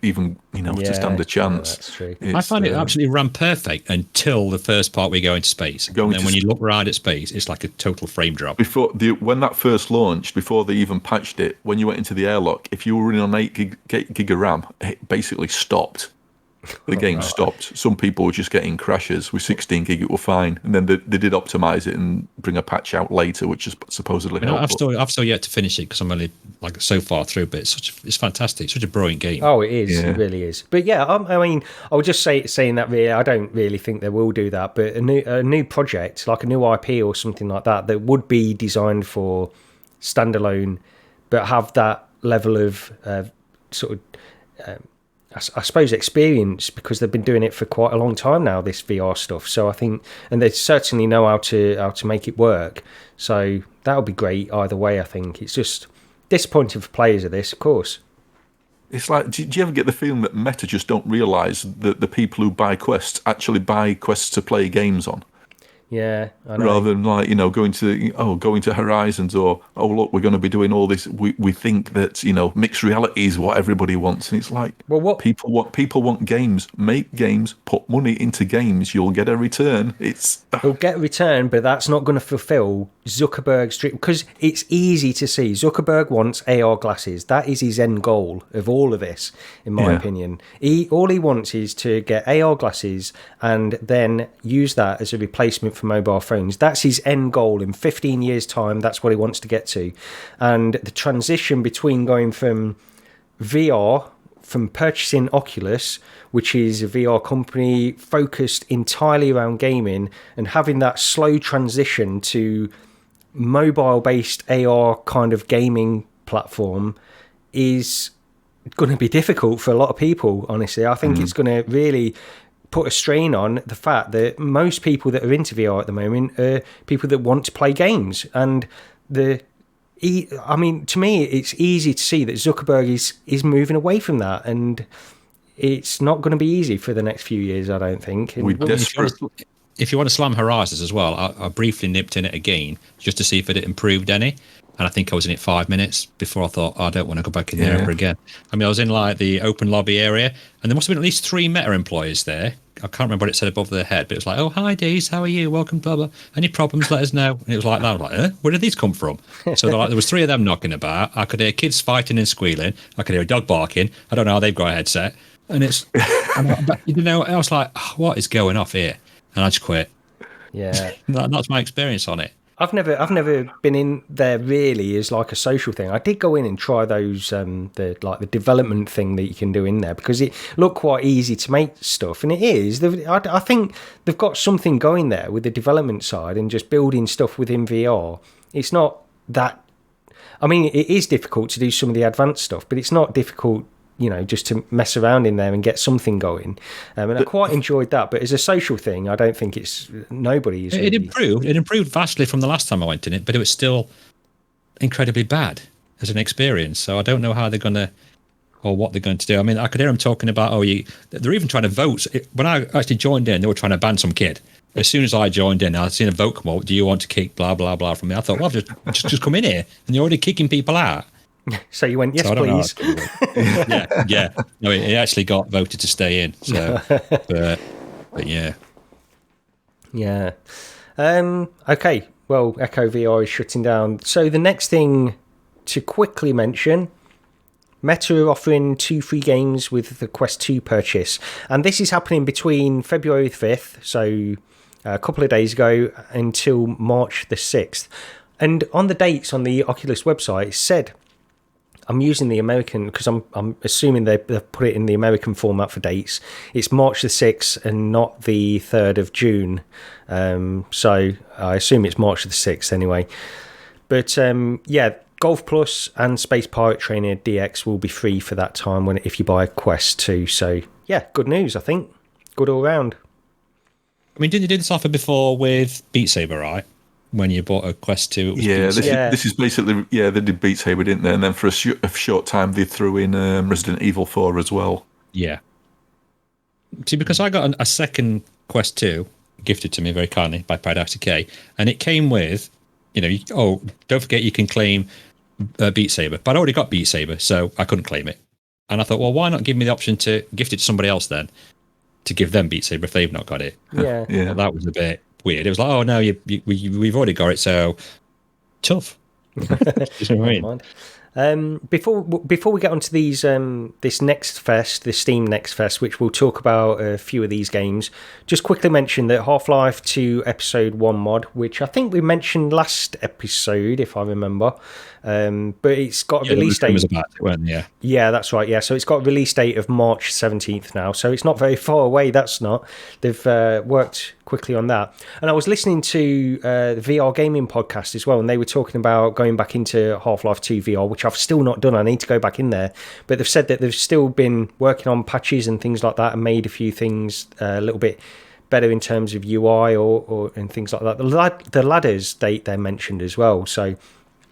even to stand a chance. That's true. I find it absolutely ran perfect until the first part we go into space. And then when you look around at space, it's like a total frame drop. When that first launched, before they even patched it, when you went into the airlock, if you were running on 8 gig of RAM, it basically stopped. The game stopped. Some people were just getting crashes. With 16 gig, it were fine, and then they did optimize it and bring a patch out later, which is supposedly helpful. I've still yet to finish it because I'm only so far through, but it's fantastic. It's such a brilliant game. Oh, it is. Yeah. It really is. But yeah, I mean, I would just saying that really, I don't really think they will do that. But a new project, like a new IP or something like that would be designed for standalone, but have that level of sort of. I suppose experience, because they've been doing it for quite a long time now, this VR stuff. So I think, and they certainly know how to make it work. So that would be great either way. I think it's just disappointing for players of this, of course. It's like, do you ever get the feeling that Meta just don't realise that the people who buy Quests actually buy Quests to play games on? Yeah, I know. Rather than going to Horizons, or look, we're going to be doing all this. We think that mixed reality is what everybody wants, and it's like, well, what people want games. Make games, put money into games. You'll get a return. You'll get a return, but that's not going to fulfil Zuckerberg's dream, because it's easy to see. Zuckerberg wants AR glasses. That is his end goal of all of this, in my opinion. All he wants is to get AR glasses and then use that as a replacement for mobile phones. That's his end goal. In 15 years' time, that's what he wants to get to. And the transition between going from VR, from purchasing Oculus, which is a VR company focused entirely around gaming, and having that slow transition to mobile-based AR kind of gaming platform, is going to be difficult for a lot of people, honestly. I think it's going to really put a strain on the fact that most people that are into VR at the moment are people that want to play games. And I mean, to me, it's easy to see that Zuckerberg is moving away from that, and it's not going to be easy for the next few years, I don't think. If you want to slam Horizons as well, I briefly nipped in it again just to see if it improved any. And I think I was in it 5 minutes before I thought, I don't want to go back in there ever again. I mean, I was in like the open lobby area, and there must have been at least 3 Meta employees there. I can't remember what it said above their head, but it was like, oh, hi, Deez, how are you? Welcome, blah, blah. Any problems, let us know. And it was like that. I was like, where did these come from? So there was 3 of them knocking about. I could hear kids fighting and squealing. I could hear a dog barking. I don't know how they've got a headset. And I was like, what is going off here? And I just quit. Yeah. That's my experience on it. I've never been in there really as like a social thing. I did go in and try those the development thing that you can do in there, because it looked quite easy to make stuff, and it is. I think they've got something going there with the development side and just building stuff within VR. It's not that. I mean, it is difficult to do some of the advanced stuff, but it's not difficult, just to mess around in there and get something going. And I quite enjoyed that. But as a social thing, I don't think nobody is. It improved. It improved vastly from the last time I went in it, but it was still incredibly bad as an experience. So I don't know how they're going to, or what they're going to do. I mean, I could hear them talking about, they're even trying to vote. When I actually joined in, they were trying to ban some kid. as soon as I joined in, I'd seen a vote come up. Do you want to kick blah blah blah from me? I thought, well, I've just come in here, and you're already kicking people out. So you went, yes, please. Yeah. No, it actually got voted to stay in. So, but yeah. Yeah. Okay. Well, Echo VR is shutting down. So the next thing to quickly mention, Meta are offering 2 free games with the Quest 2 purchase. And this is happening between February 5th, so a couple of days ago, until March the 6th. And on the dates on the Oculus website, it said, I'm using the American because I'm assuming they've put it in the American format for dates. It's March the 6th and not the 3rd of June. So I assume it's March the 6th anyway. But yeah, Golf Plus and Space Pirate Trainer DX will be free for that time if you buy Quest 2. So yeah, good news, I think. Good all round. I mean, didn't you do this offer before with Beat Saber, right? When you bought a Quest 2, this is basically, they did Beat Saber, didn't they? And then for a short time, they threw in Resident Evil 4 as well. Yeah. See, because I got a second Quest 2 gifted to me very kindly by Paradox K, and it came with, don't forget you can claim Beat Saber. But I already got Beat Saber, so I couldn't claim it. And I thought, well, why not give me the option to gift it to somebody else then, to give them Beat Saber if they've not got it? Yeah. Well, that was a bit weird. It was like, oh no, we've already got it, so tough. You know what I mean? Before we get onto these this Next Fest, the Steam Next Fest, which we'll talk about a few of these games, just quickly mention that Half-Life 2 Episode 1 mod, which I think we mentioned last episode, if I remember, but it's got a release date. Yeah, that's right. Yeah, so it's got a release date of March 17th now, so it's not very far away. That's not. They've worked quickly on that. And I was listening to the VR gaming podcast as well, and they were talking about going back into Half-Life 2 VR, which I've still not done. I need to go back in there, but they've said that they've still been working on patches and things like that, and made a few things a little bit better in terms of UI or and things like that. The ladders they mentioned as well. So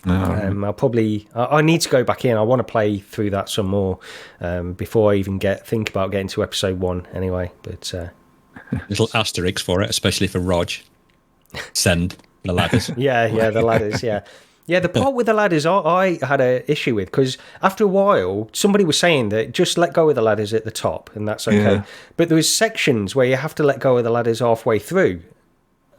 I need to go back in. I want to play through that some more before I even think about getting to Episode 1 anyway. But little asterisks for it, especially for Rog. Send the ladders. yeah, the ladders. Yeah, the part with the ladders I had an issue with, because after a while somebody was saying that just let go of the ladders at the top and that's okay. Yeah. But there was sections where you have to let go of the ladders halfway through,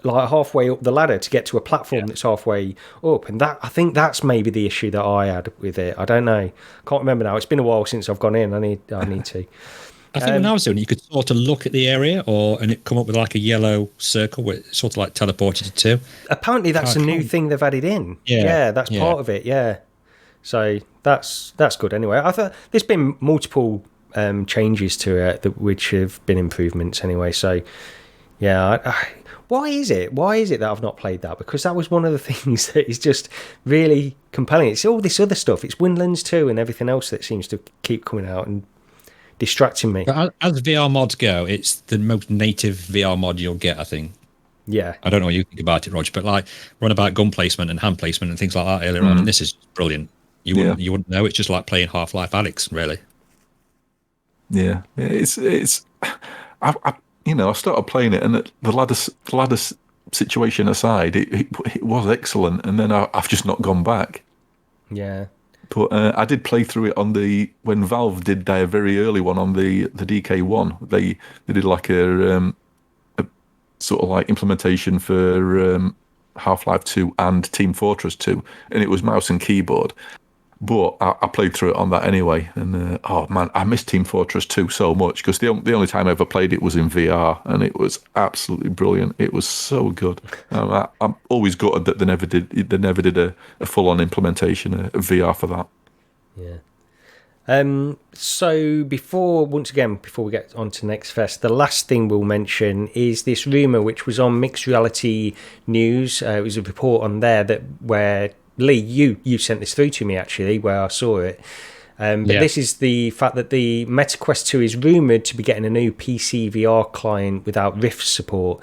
like halfway up the ladder to get to a platform that's halfway up, and that, I think that's maybe the issue that I had with it. I don't know, can't remember now. It's been a while since I've gone in. I need to. I think when I was doing it, you could sort of look at the area, and it come up with like a yellow circle where it sort of like teleported it to. Apparently, that's a new thing they've added in. Yeah, that's part of it. Yeah, so that's good. Anyway, I thought there's been multiple changes to it which have been improvements. Anyway, so yeah. Why is it that I've not played that? Because that was one of the things that is just really compelling. It's all this other stuff. It's Windlands 2 and everything else that seems to keep coming out and distracting me. As VR mods go, it's the most native VR mod you'll get, I think. Yeah. I don't know what you think about it, Rog, but like run about gun placement and hand placement and things like that earlier on, and this is brilliant. You wouldn't know. It's just like playing Half-Life Alyx, really. Yeah, it's. I started playing it, and the ladder situation aside, it was excellent, and then I've just not gone back. Yeah. But I did play through it when Valve did their very early one on the DK1. They did like a sort of like implementation for Half-Life 2 and Team Fortress 2, and it was mouse and keyboard. But I played through it on that anyway, and oh man, I missed Team Fortress 2 so much, because the only time I ever played it was in VR, and it was absolutely brilliant. It was so good. I'm always gutted that they never did a full-on implementation of VR for that. Yeah. So before we get on to Next Fest, the last thing we'll mention is this rumour which was on Mixed Reality News. It was a report on there where Lee, you sent this through to me actually, where I saw it. This is the fact that the Meta Quest 2 is rumoured to be getting a new PC VR client without Rift support.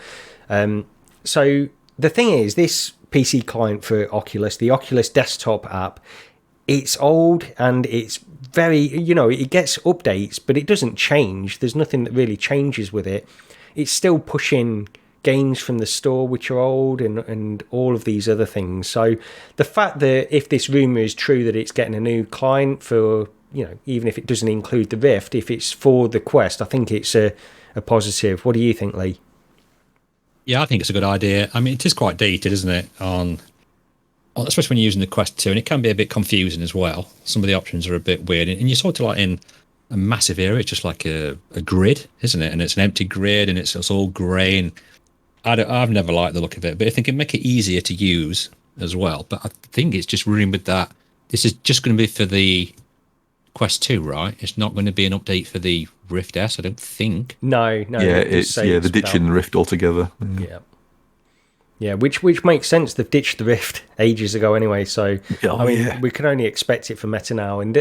So the thing is, this PC client for Oculus, the Oculus desktop app, it's old and it's very, it gets updates, but it doesn't change. There's nothing that really changes with it. It's still pushing games from the store which are old, and all of these other things. So the fact that if this rumor is true that it's getting a new client for, even if it doesn't include the Rift, if it's for the Quest, I think it's a positive. What do you think, Lee? Yeah, I think it's a good idea. I mean, it is quite dated, isn't it? Especially when you're using the Quest 2, and it can be a bit confusing as well. Some of the options are a bit weird, and you're sort of like in a massive area. It's just like a grid, isn't it? And it's an empty grid, and it's all grey. And I've never liked the look of it, but I think it make it easier to use as well. But I think it's just ruined with that. This is just going to be for the Quest 2, right? It's not going to be an update for the Rift S, I don't think. No. Yeah, they're ditching the Rift altogether. Yeah, which makes sense. They've ditched the Rift ages ago anyway, so we can only expect it for Meta now. And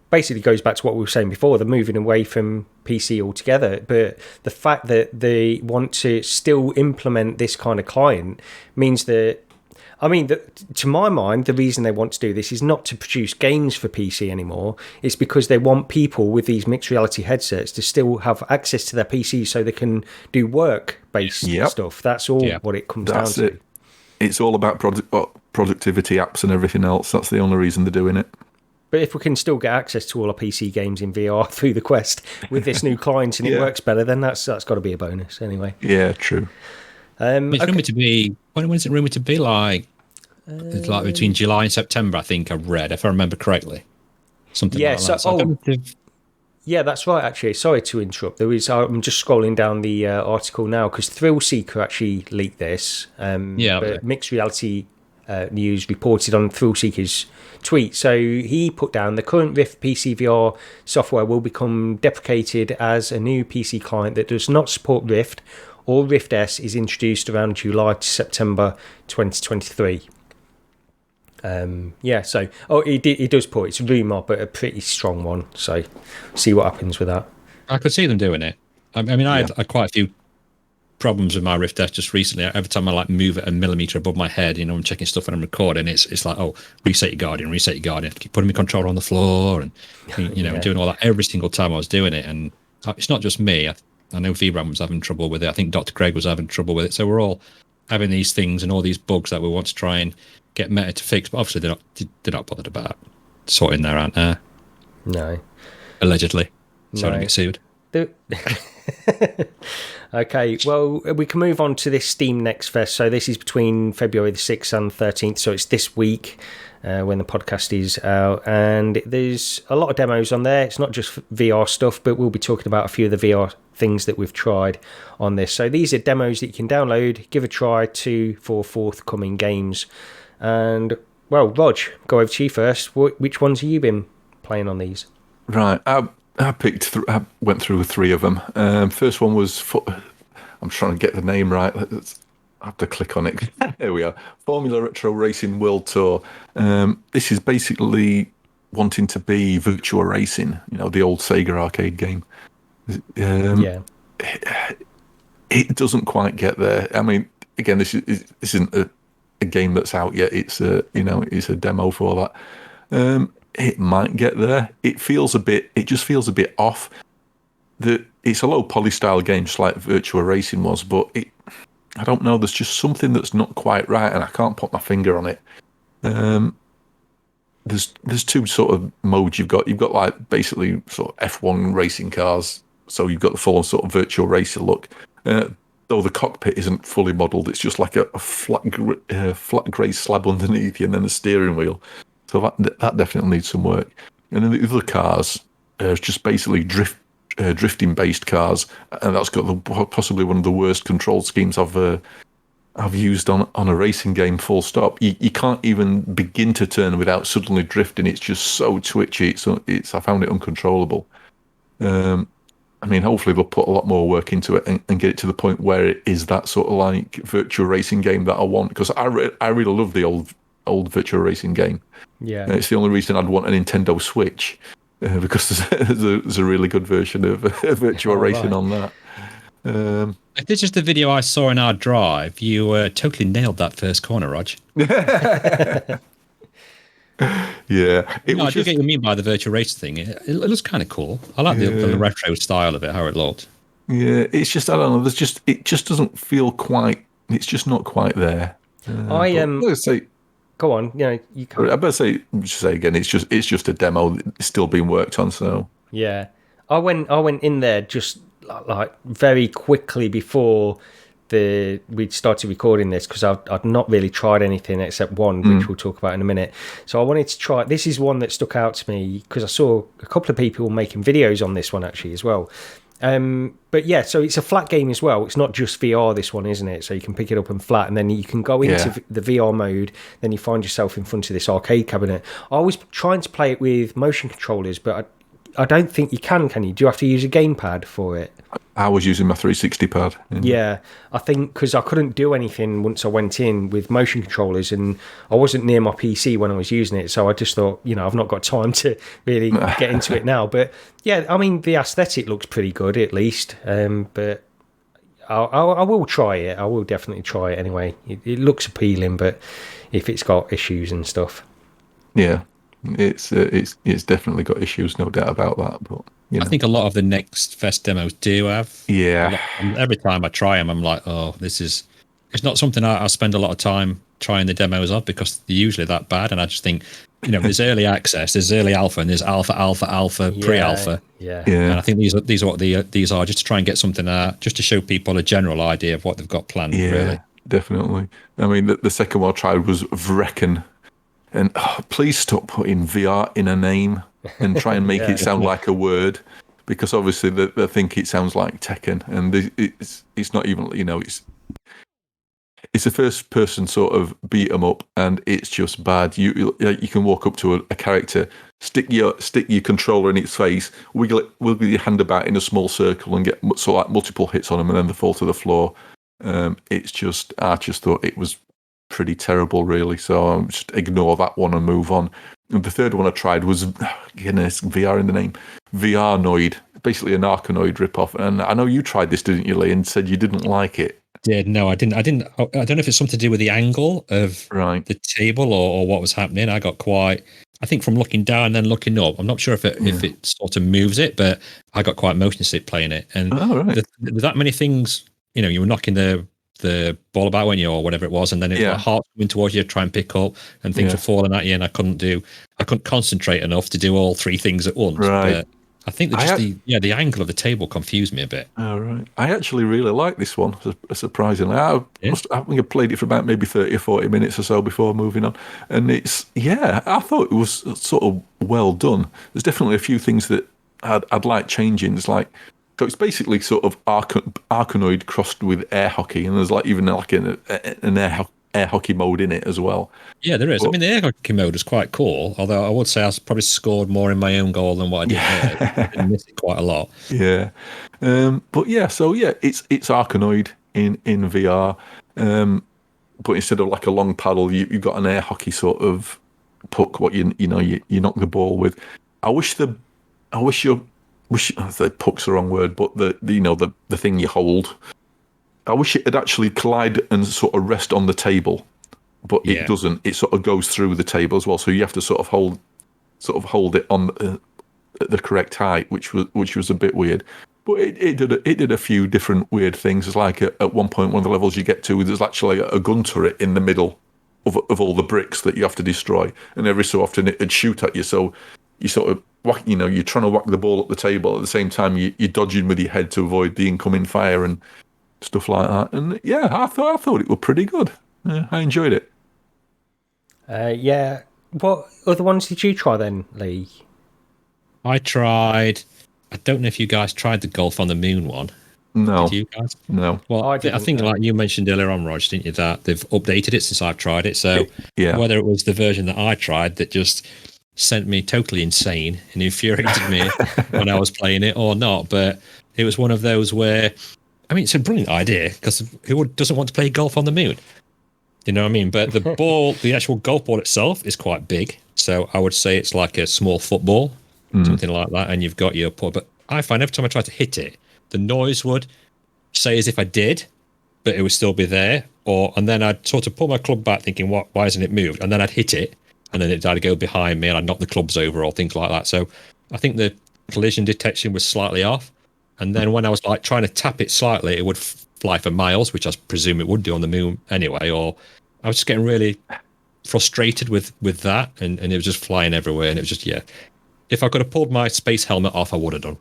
basically goes back to what we were saying before. They're moving away from PC altogether, but the fact that they want to still implement this kind of client means that, to my mind, the reason they want to do this is not to produce games for PC anymore. It's because they want people with these mixed reality headsets to still have access to their PC so they can do work-based stuff. That's all what it comes down to. It's all about productivity apps and everything else. That's the only reason they're doing it. But if we can still get access to all our PC games in VR through the Quest with this new client and it works better, then that's got to be a bonus anyway. Yeah, true. It's rumored to be. When is it rumored to be? It's like between July and September, I think I read, if I remember correctly. Something like that. Yeah, that's right, actually. Sorry to interrupt. I'm just scrolling down the article now because Thrill Seeker actually leaked this. But Mixed Reality News reported on Thrill Seeker's tweet. So he put down the current Rift PC VR software will become deprecated as a new PC client that does not support Rift or Rift S is introduced around July to September 2023. He does put it's a rumour, but a pretty strong one. So see what happens with that. I could see them doing it. I had quite a few problems with my Rift S just recently. Every time I move it a millimetre above my head, I'm checking stuff when I'm recording. It's like, reset your Guardian. I keep putting my controller on the floor and doing all that every single time I was doing it. And it's not just me. I know VRAM was having trouble with it. I think Dr. Greg was having trouble with it. So we're all having these things and all these bugs that we want to try and get Meta to fix. But obviously they're not bothered about sorting their out there. No. Allegedly. So I don't get sued. Okay, well, we can move on to this Steam Next Fest. So this is between February the 6th and 13th. So it's this week when the podcast is out. And there's a lot of demos on there. It's not just VR stuff, but we'll be talking about a few of the VR things that we've tried on this. So these are demos that you can download, give a try to for forthcoming games. And, well, Rog, go over to you first. Which ones have you been playing on these? Right, I I went through 3 of them. First one was, I'm trying to get the name right. I have to click on it. There we are. Formula Retro Racing World Tour. This is basically wanting to be Virtua Racing, the old Sega arcade game. Yeah. It doesn't quite get there. I mean, again, this isn't a game that's out yet. It's it's a demo for that. It might get there. It just feels a bit off. It's a low poly style game, just like Virtua Racing was, but I don't know. There's just something that's not quite right, and I can't put my finger on it. There's 2 sort of modes you've got. You've got like basically sort of F1 racing cars, so you've got the full sort of Virtual Racer look. Though the cockpit isn't fully modelled, it's just like a flat grey slab underneath you, and then the steering wheel. So that definitely needs some work. And then the other cars are just basically drifting based cars, and that's got possibly one of the worst control schemes I've used on a racing game. Full stop. You can't even begin to turn without suddenly drifting. It's just so twitchy. I found it uncontrollable. I mean, hopefully they'll put a lot more work into it and get it to the point where it is that sort of like virtual racing game that I want. Because I really love the old virtual racing game. Yeah, it's the only reason I'd want a Nintendo Switch, because there's a really good version of virtual racing on that. If this is the video I saw in our drive, you totally nailed that first corner, Rog. Yeah, I do get what you mean by the virtual race thing. It looks kind of cool. I like the retro style of it, how it looked. Yeah, it's just I don't know. It just doesn't feel quite. It's just not quite there. Let's say. Go on. You can. I better say again. It's just a demo. It's still being worked on. So yeah, I went in there just like very quickly before we'd started recording this because I'd not really tried anything except one, which we'll talk about in a minute. So I wanted to try. This is one that stuck out to me because I saw a couple of people making videos on this one actually as well. But yeah, so it's a flat game as well. It's not just VR, this one, isn't it? So you can pick it up and flat, and then you can go into the VR mode. Then you find yourself in front of this arcade cabinet. I was trying to play it with motion controllers, but I don't think you can you? Do you have to use a gamepad for it? I was using my 360 pad. Yeah, I think because I couldn't do anything once I went in with motion controllers, and I wasn't near my PC when I was using it, so I just thought, I've not got time to really get into it now. But yeah, I mean, the aesthetic looks pretty good at least. But I will try it. I will definitely try it anyway. It looks appealing, but if it's got issues and stuff, yeah, it's definitely got issues, no doubt about that. But I think a lot of the Next Fest demos do have. Yeah. Every time I try them, I'm like, oh, it's not something I spend a lot of time trying the demos of because they're usually that bad. And I just think, there's early access, there's early alpha, and there's alpha, pre-alpha. Yeah. And I think these are what these are, just to try and get something just to show people a general idea of what they've got planned. Yeah, really. Definitely. I mean, the second one I tried was Vreken. And please stop putting VR in a name and try and make it sound like a word, because obviously they think it sounds like Tekken, and it's not even, it's a first person sort of beat 'em up, and it's just bad. You can walk up to a character, stick your controller in its face, wiggle your hand about in a small circle, and get sort of like multiple hits on them, and then they fall to the floor. I just thought it was pretty terrible, really. So I'll just ignore that one and move on. And the third one I tried was, goodness, VR in the name, VRNoid, basically an Arkanoid ripoff. And I know you tried this, didn't you, Lee, and said you didn't like it. Yeah, no, I didn't. I don't know if it's something to do with the angle of the table or what was happening. I got quite, I think from looking down and then looking up, I'm not sure if it sort of moves it, but I got quite motion sick playing it. And there's that many things, you were knocking the ball about, when you, or whatever it was, and then it was like heart coming towards you to try and pick up, and things were falling at you, and I couldn't concentrate enough to do all three things at once. Right. But I think the angle of the table confused me a bit. Oh, right. I actually really like this one, surprisingly. I think I played it for about maybe 30 or 40 minutes or so before moving on, and I thought it was sort of well done. There's definitely a few things that I'd like changing. It's like, so it's basically sort of Arkanoid crossed with air hockey, and there's even an air hockey mode in it as well. Yeah, there is. But, I mean, the air hockey mode is quite cool, although I would say I probably scored more in my own goal than what I did there. I missed it quite a lot. Yeah. It's Arkanoid in VR. But instead of like a long paddle, you've got an air hockey sort of puck, what you knock the ball with. I wish the puck's the wrong word, but the thing you hold, I wish it had actually collide and sort of rest on the table, but it doesn't. It sort of goes through the table as well, so you have to sort of hold it on at the correct height, which was a bit weird. But it did a few different weird things. It's like at one point, one of the levels you get to, there's actually a gun turret in the middle of all the bricks that you have to destroy, and every so often it'd shoot at you. So you sort of you're trying to whack the ball up the table at the same time you're dodging with your head to avoid the incoming fire and stuff like that. And I thought it was pretty good. I enjoyed it. What other ones did you try then, Lee? I don't know if you guys tried the Golf on the Moon one. No. Did you guys? No. Well, I think like you mentioned earlier on, Rog, didn't you, that they've updated it since I've tried it. So whether it was the version that I tried that just sent me totally insane and infuriated me when I was playing it or not, but it was one of those where, I mean, it's a brilliant idea, because who doesn't want to play golf on the moon? You know what I mean? But the ball, the actual golf ball itself is quite big. So I would say it's like a small football, something like that. And you've got your putt. But I find every time I try to hit it, the noise would say as if I did, but it would still be there. And then I'd sort of pull my club back thinking, why hasn't it moved? And then I'd hit it, and then it'd go behind me and I'd knock the clubs over or things like that. So I think the collision detection was slightly off. And then when I was like trying to tap it slightly, it would fly for miles, which I presume it would do on the moon anyway. Or I was just getting really frustrated with that, and it was just flying everywhere. And it was just, if I could have pulled my space helmet off, I would have done.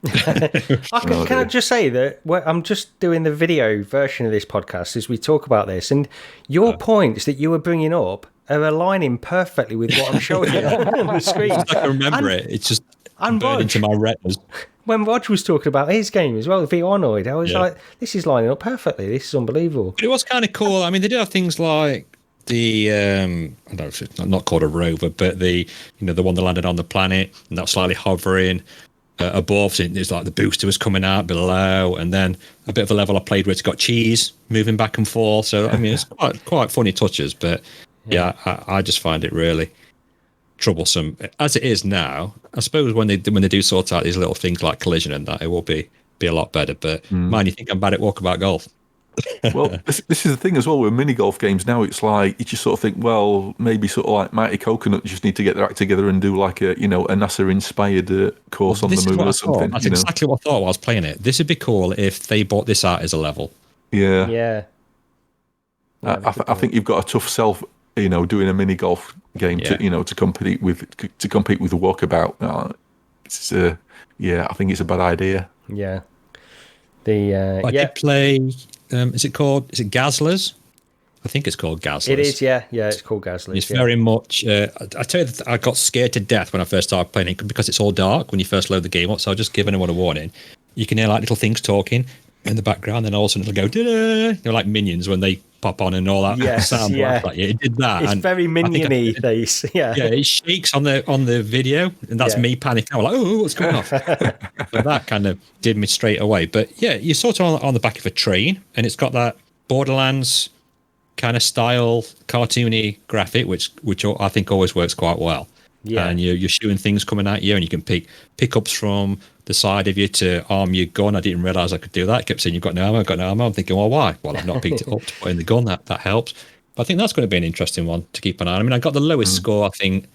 Can I just say that I'm just doing the video version of this podcast as we talk about this, and your points that you were bringing up are aligning perfectly with what I'm showing you on the screen. I can remember it. It's just burned into my retinas. When Rog was talking about his game as well, VRNoid, I was like, this is lining up perfectly. This is unbelievable. But it was kind of cool. I mean, they do have things like the I don't know if it's not called a rover, but the one that landed on the planet and that's slightly hovering above. So it's like the booster was coming out below, and then a bit of a level I played where it's got cheese moving back and forth. So I mean, it's quite funny touches, but I just find it really troublesome as it is now. I suppose when they do sort out these little things like collision and that, it will be a lot better. But man, you think I'm bad at Walkabout Golf? Well, this is the thing as well with mini golf games now. It's like you just sort of think, well, maybe sort of like Mighty Coconut just need to get their act together and do like a NASA inspired course on the moon or something. That's exactly what I thought while I was playing it. This would be cool if they brought this out as a level. Yeah. I think you've got a tough sell, doing a mini golf game to compete with the Walkabout. I think it's a bad idea. Yeah. I did play. Is it Gazzlers? I think it's called Gazzlers. It is, yeah, it's called Gazzlers. It's very much. I tell you that I got scared to death when I first started playing it because it's all dark when you first load the game up. So I'll just give anyone a warning. You can hear like little things talking in the background, and all of a sudden it'll go, da-da! Like minions when they pop on and all that sound. Like it did that. It's very minion-y. Yeah, it shakes on the video, and that's me panicking. I'm like, oh, what's going on? But that kind of did me straight away. But yeah, you're sort of on the back of a train, and it's got that Borderlands kind of style, cartoony graphic, which I think always works quite well. Yeah, and you're shooting things coming at you, and you can pick pickups from the side of you to arm your gun. I didn't realise I could do that. I kept saying, you've got no ammo, I'm thinking, well, why? Well, I've not picked it up to put in the gun. That helps. But I think that's going to be an interesting one to keep an eye on. I mean, I got the lowest score, I think,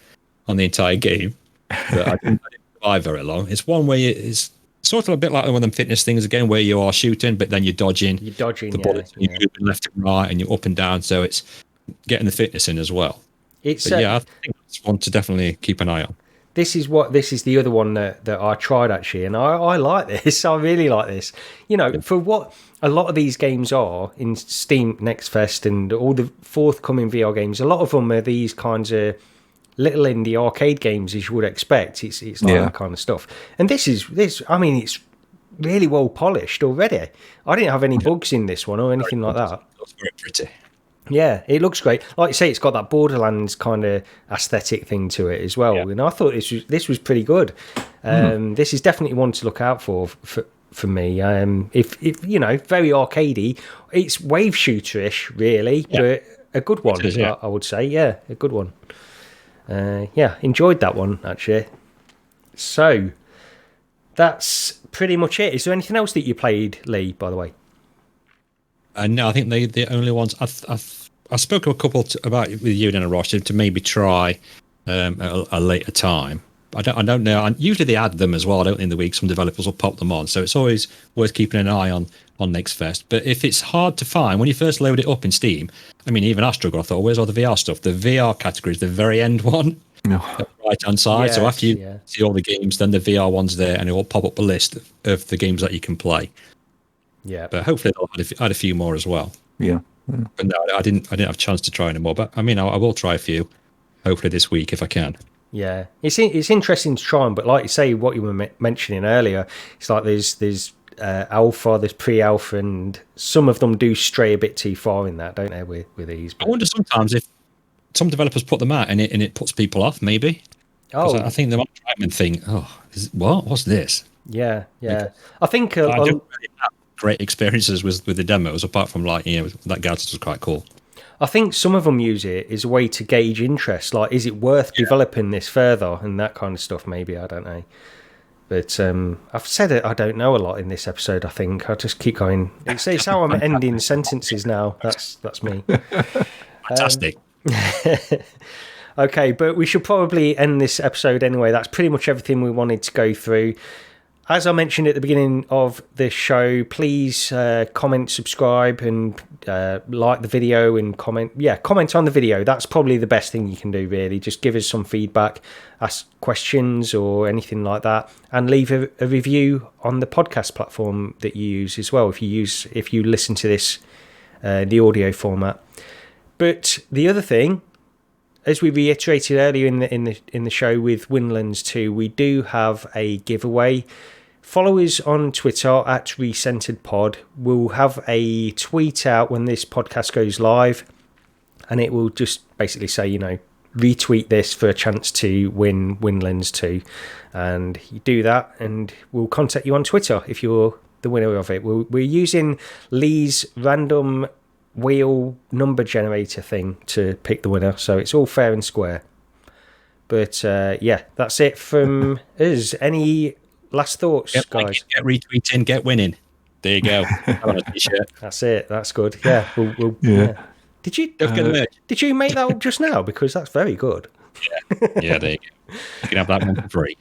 on the entire game. But I didn't survive very long. It's one where it's sort of a bit like one of them fitness things again, where you are shooting, but then you're dodging the bullets. You're moving left and right, and you're up and down. So it's getting the fitness in as well. I think it's one to definitely keep an eye on. This is the other one that I tried actually, and I like this. I really like this. For what a lot of these games are in Steam Next Fest and all the forthcoming VR games, a lot of them are these kinds of little indie arcade games as you would expect. It's like that kind of stuff. And this. I mean, it's really well polished already. I didn't have any bugs in this one or anything like that. It's very pretty. Yeah, it looks great. Like you say, it's got that Borderlands kind of aesthetic thing to it as well. Yeah. And I thought this was pretty good. This is definitely one to look out for me. If very arcadey. It's wave shooter-ish, really, but a good one. Is, I would say, a good one. Enjoyed that one actually. So that's pretty much it. Is there anything else that you played, Lee? By the way. No, I think the only ones I spoke a couple about with you and Ross to maybe try a later time. I don't know. And usually they add them as well. I don't think in the week some developers will pop them on. So it's always worth keeping an eye on Next Fest. But if it's hard to find when you first load it up in Steam, I mean, even I struggle. I thought, where's all the VR stuff? The VR category is the very end one, right hand side. Yes, so after you see all the games, then the VR one's there, and it will pop up a list of the games that you can play. Yeah, but hopefully they'll add a few more as well. Yeah. But no, I didn't have a chance to try any more. But I mean, I will try a few, hopefully this week if I can. Yeah, it's interesting to try them, but like you say, what you were mentioning earlier, it's like there's alpha, there's pre-alpha, and some of them do stray a bit too far in that, don't they? With these. But I wonder sometimes if some developers put them out and it puts people off, maybe. I think they might try them and think, what's this? Yeah. I think I don't really have great experiences with the demos, apart from that Gazzlers was quite cool. I think some of them use it as a way to gauge interest. Like, is it worth developing this further and that kind of stuff? Maybe, I don't know. But I've said it. I don't know a lot in this episode. I think I'll just keep going. It's how I'm ending sentences now. That's me. Fantastic. Okay, but we should probably end this episode anyway. That's pretty much everything we wanted to go through. as I mentioned at the beginning of the show, please comment, subscribe, and like the video and comment. Yeah, comment on the video. That's probably the best thing you can do, really. Just give us some feedback, ask questions or anything like that, and leave a review on the podcast platform that you use as well. If you listen to this the audio format. But the other thing, as we reiterated earlier in the show with Windlands 2, we do have a giveaway. Follow us on Twitter at RECENTEREDPod. We'll have a tweet out when this podcast goes live, and it will just basically say, retweet this for a chance to win Windlands 2. And you do that, and we'll contact you on Twitter if you're the winner of it. We're using Lee's random wheel number generator thing to pick the winner, so it's all fair and square. But that's it from us. Any last thoughts, guys? Get retweeting, get winning. There you go. That's it. That's good. Yeah. We'll yeah. Did you make that up just now? Because that's very good. Yeah, there you go. You can have that one for free.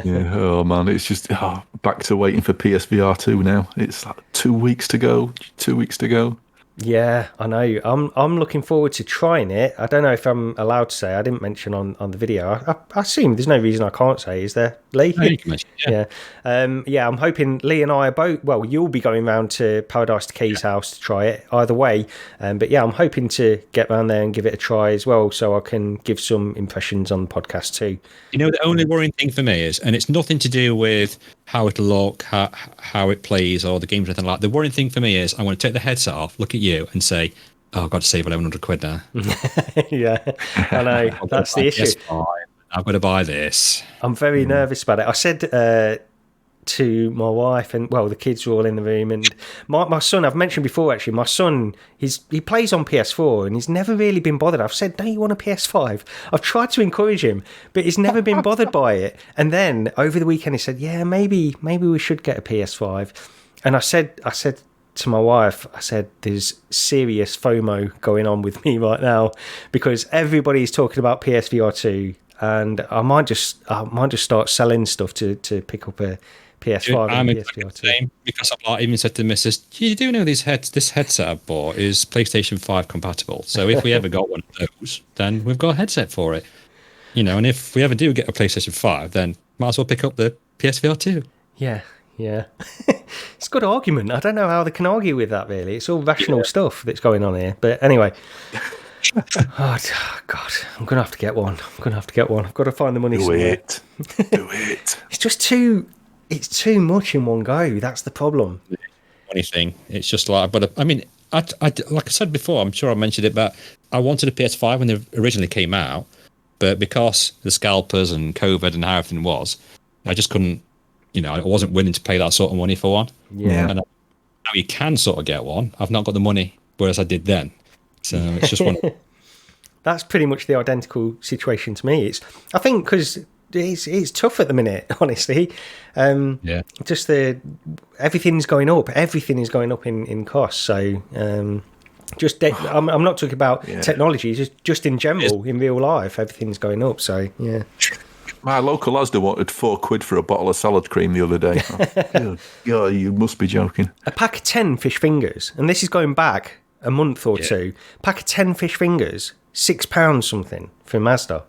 Yeah. Oh man, it's just back to waiting for PSVR2 now. It's like 2 weeks to go. 2 weeks to go. Yeah, I know. I'm looking forward to trying it. I don't know if I'm allowed to say. I didn't mention on the video. I assume there's no reason I can't say, is there, Lee? No, you can mention, yeah. I'm hoping Lee and I are both. Well, you'll be going round to Paradise Decay's house to try it either way. But yeah, I'm hoping to get round there and give it a try as well, so I can give some impressions on the podcast too. The only worrying thing for me is, and it's nothing to do with how it'll look, how it plays, or the games or anything like that. The worrying thing for me is I want to take the headset off, look at you, and say, "Oh, I've got to save £1,100 now." Yeah, I know. That's the issue. I've got to buy this. I'm very nervous about it. I said to my wife, and the kids were all in the room, and my son, I've mentioned before actually, my son, he plays on PS4 and he's never really been bothered. I've said, don't you want a PS5? I've tried to encourage him, but he's never been bothered by it. And then over the weekend he said, yeah, maybe we should get a PS5. And I said to my wife, I said, there's serious FOMO going on with me right now, because everybody's talking about PSVR2, and I might just start selling stuff to pick up a PS5 and PSVR2. Because I've even said to the missus, you do know this headset I bought is PlayStation 5 compatible. So if we ever got one of those, then we've got a headset for it. And if we ever do get a PlayStation 5, then might as well pick up the PSVR 2. Yeah. It's a good argument. I don't know how they can argue with that, really. It's all rational stuff that's going on here. But anyway. Oh, God. I'm going to have to get one. I've got to find the money somewhere. Do it. It's just too much in one go. That's the problem. Funny thing. It's just like, but I mean, I like I said before, I'm sure I mentioned it, but I wanted a PS5 when they originally came out. But because the scalpers and COVID and how everything was, I just couldn't, I wasn't willing to pay that sort of money for one. Yeah. And now you can sort of get one. I've not got the money, whereas I did then. So it's just one. That's pretty much the identical situation to me. I think because it's tough at the minute, honestly. Just everything's going up. Everything is going up in cost. So I'm not talking about technology. Just in general, in real life, everything's going up. So yeah. My local Asda wanted £4 for a bottle of salad cream the other day. Oh, you must be joking. A pack of 10 fish fingers, and this is going back a month or two. Pack of 10 fish fingers, £6 something from Asda.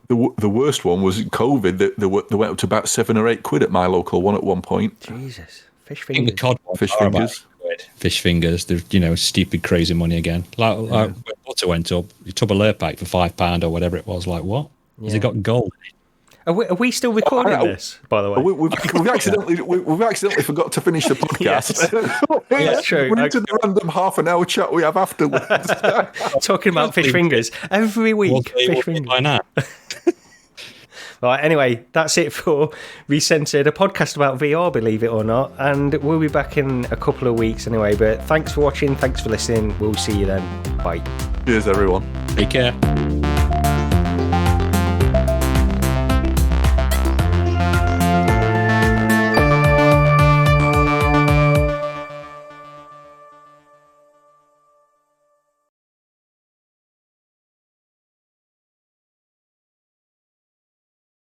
The worst one was COVID. They went up to about £7 or £8 at my local one at one point. Jesus, fish fingers. The cod fish fingers. Fish fingers. They're stupid, crazy money again. Like when butter went up, you tub a lure pack for £5 or whatever it was. Like what? Has it got gold in it? Are we still recording this, by the way? We've accidentally forgot to finish the podcast. That's true. We're into the random half-an-hour chat we have afterwards. Talking about fish fingers every week. Fish fingers. By now. Right, anyway, that's it for Recentered, a podcast about VR, believe it or not. And we'll be back in a couple of weeks anyway. But thanks for watching. Thanks for listening. We'll see you then. Bye. Cheers, everyone. Take care.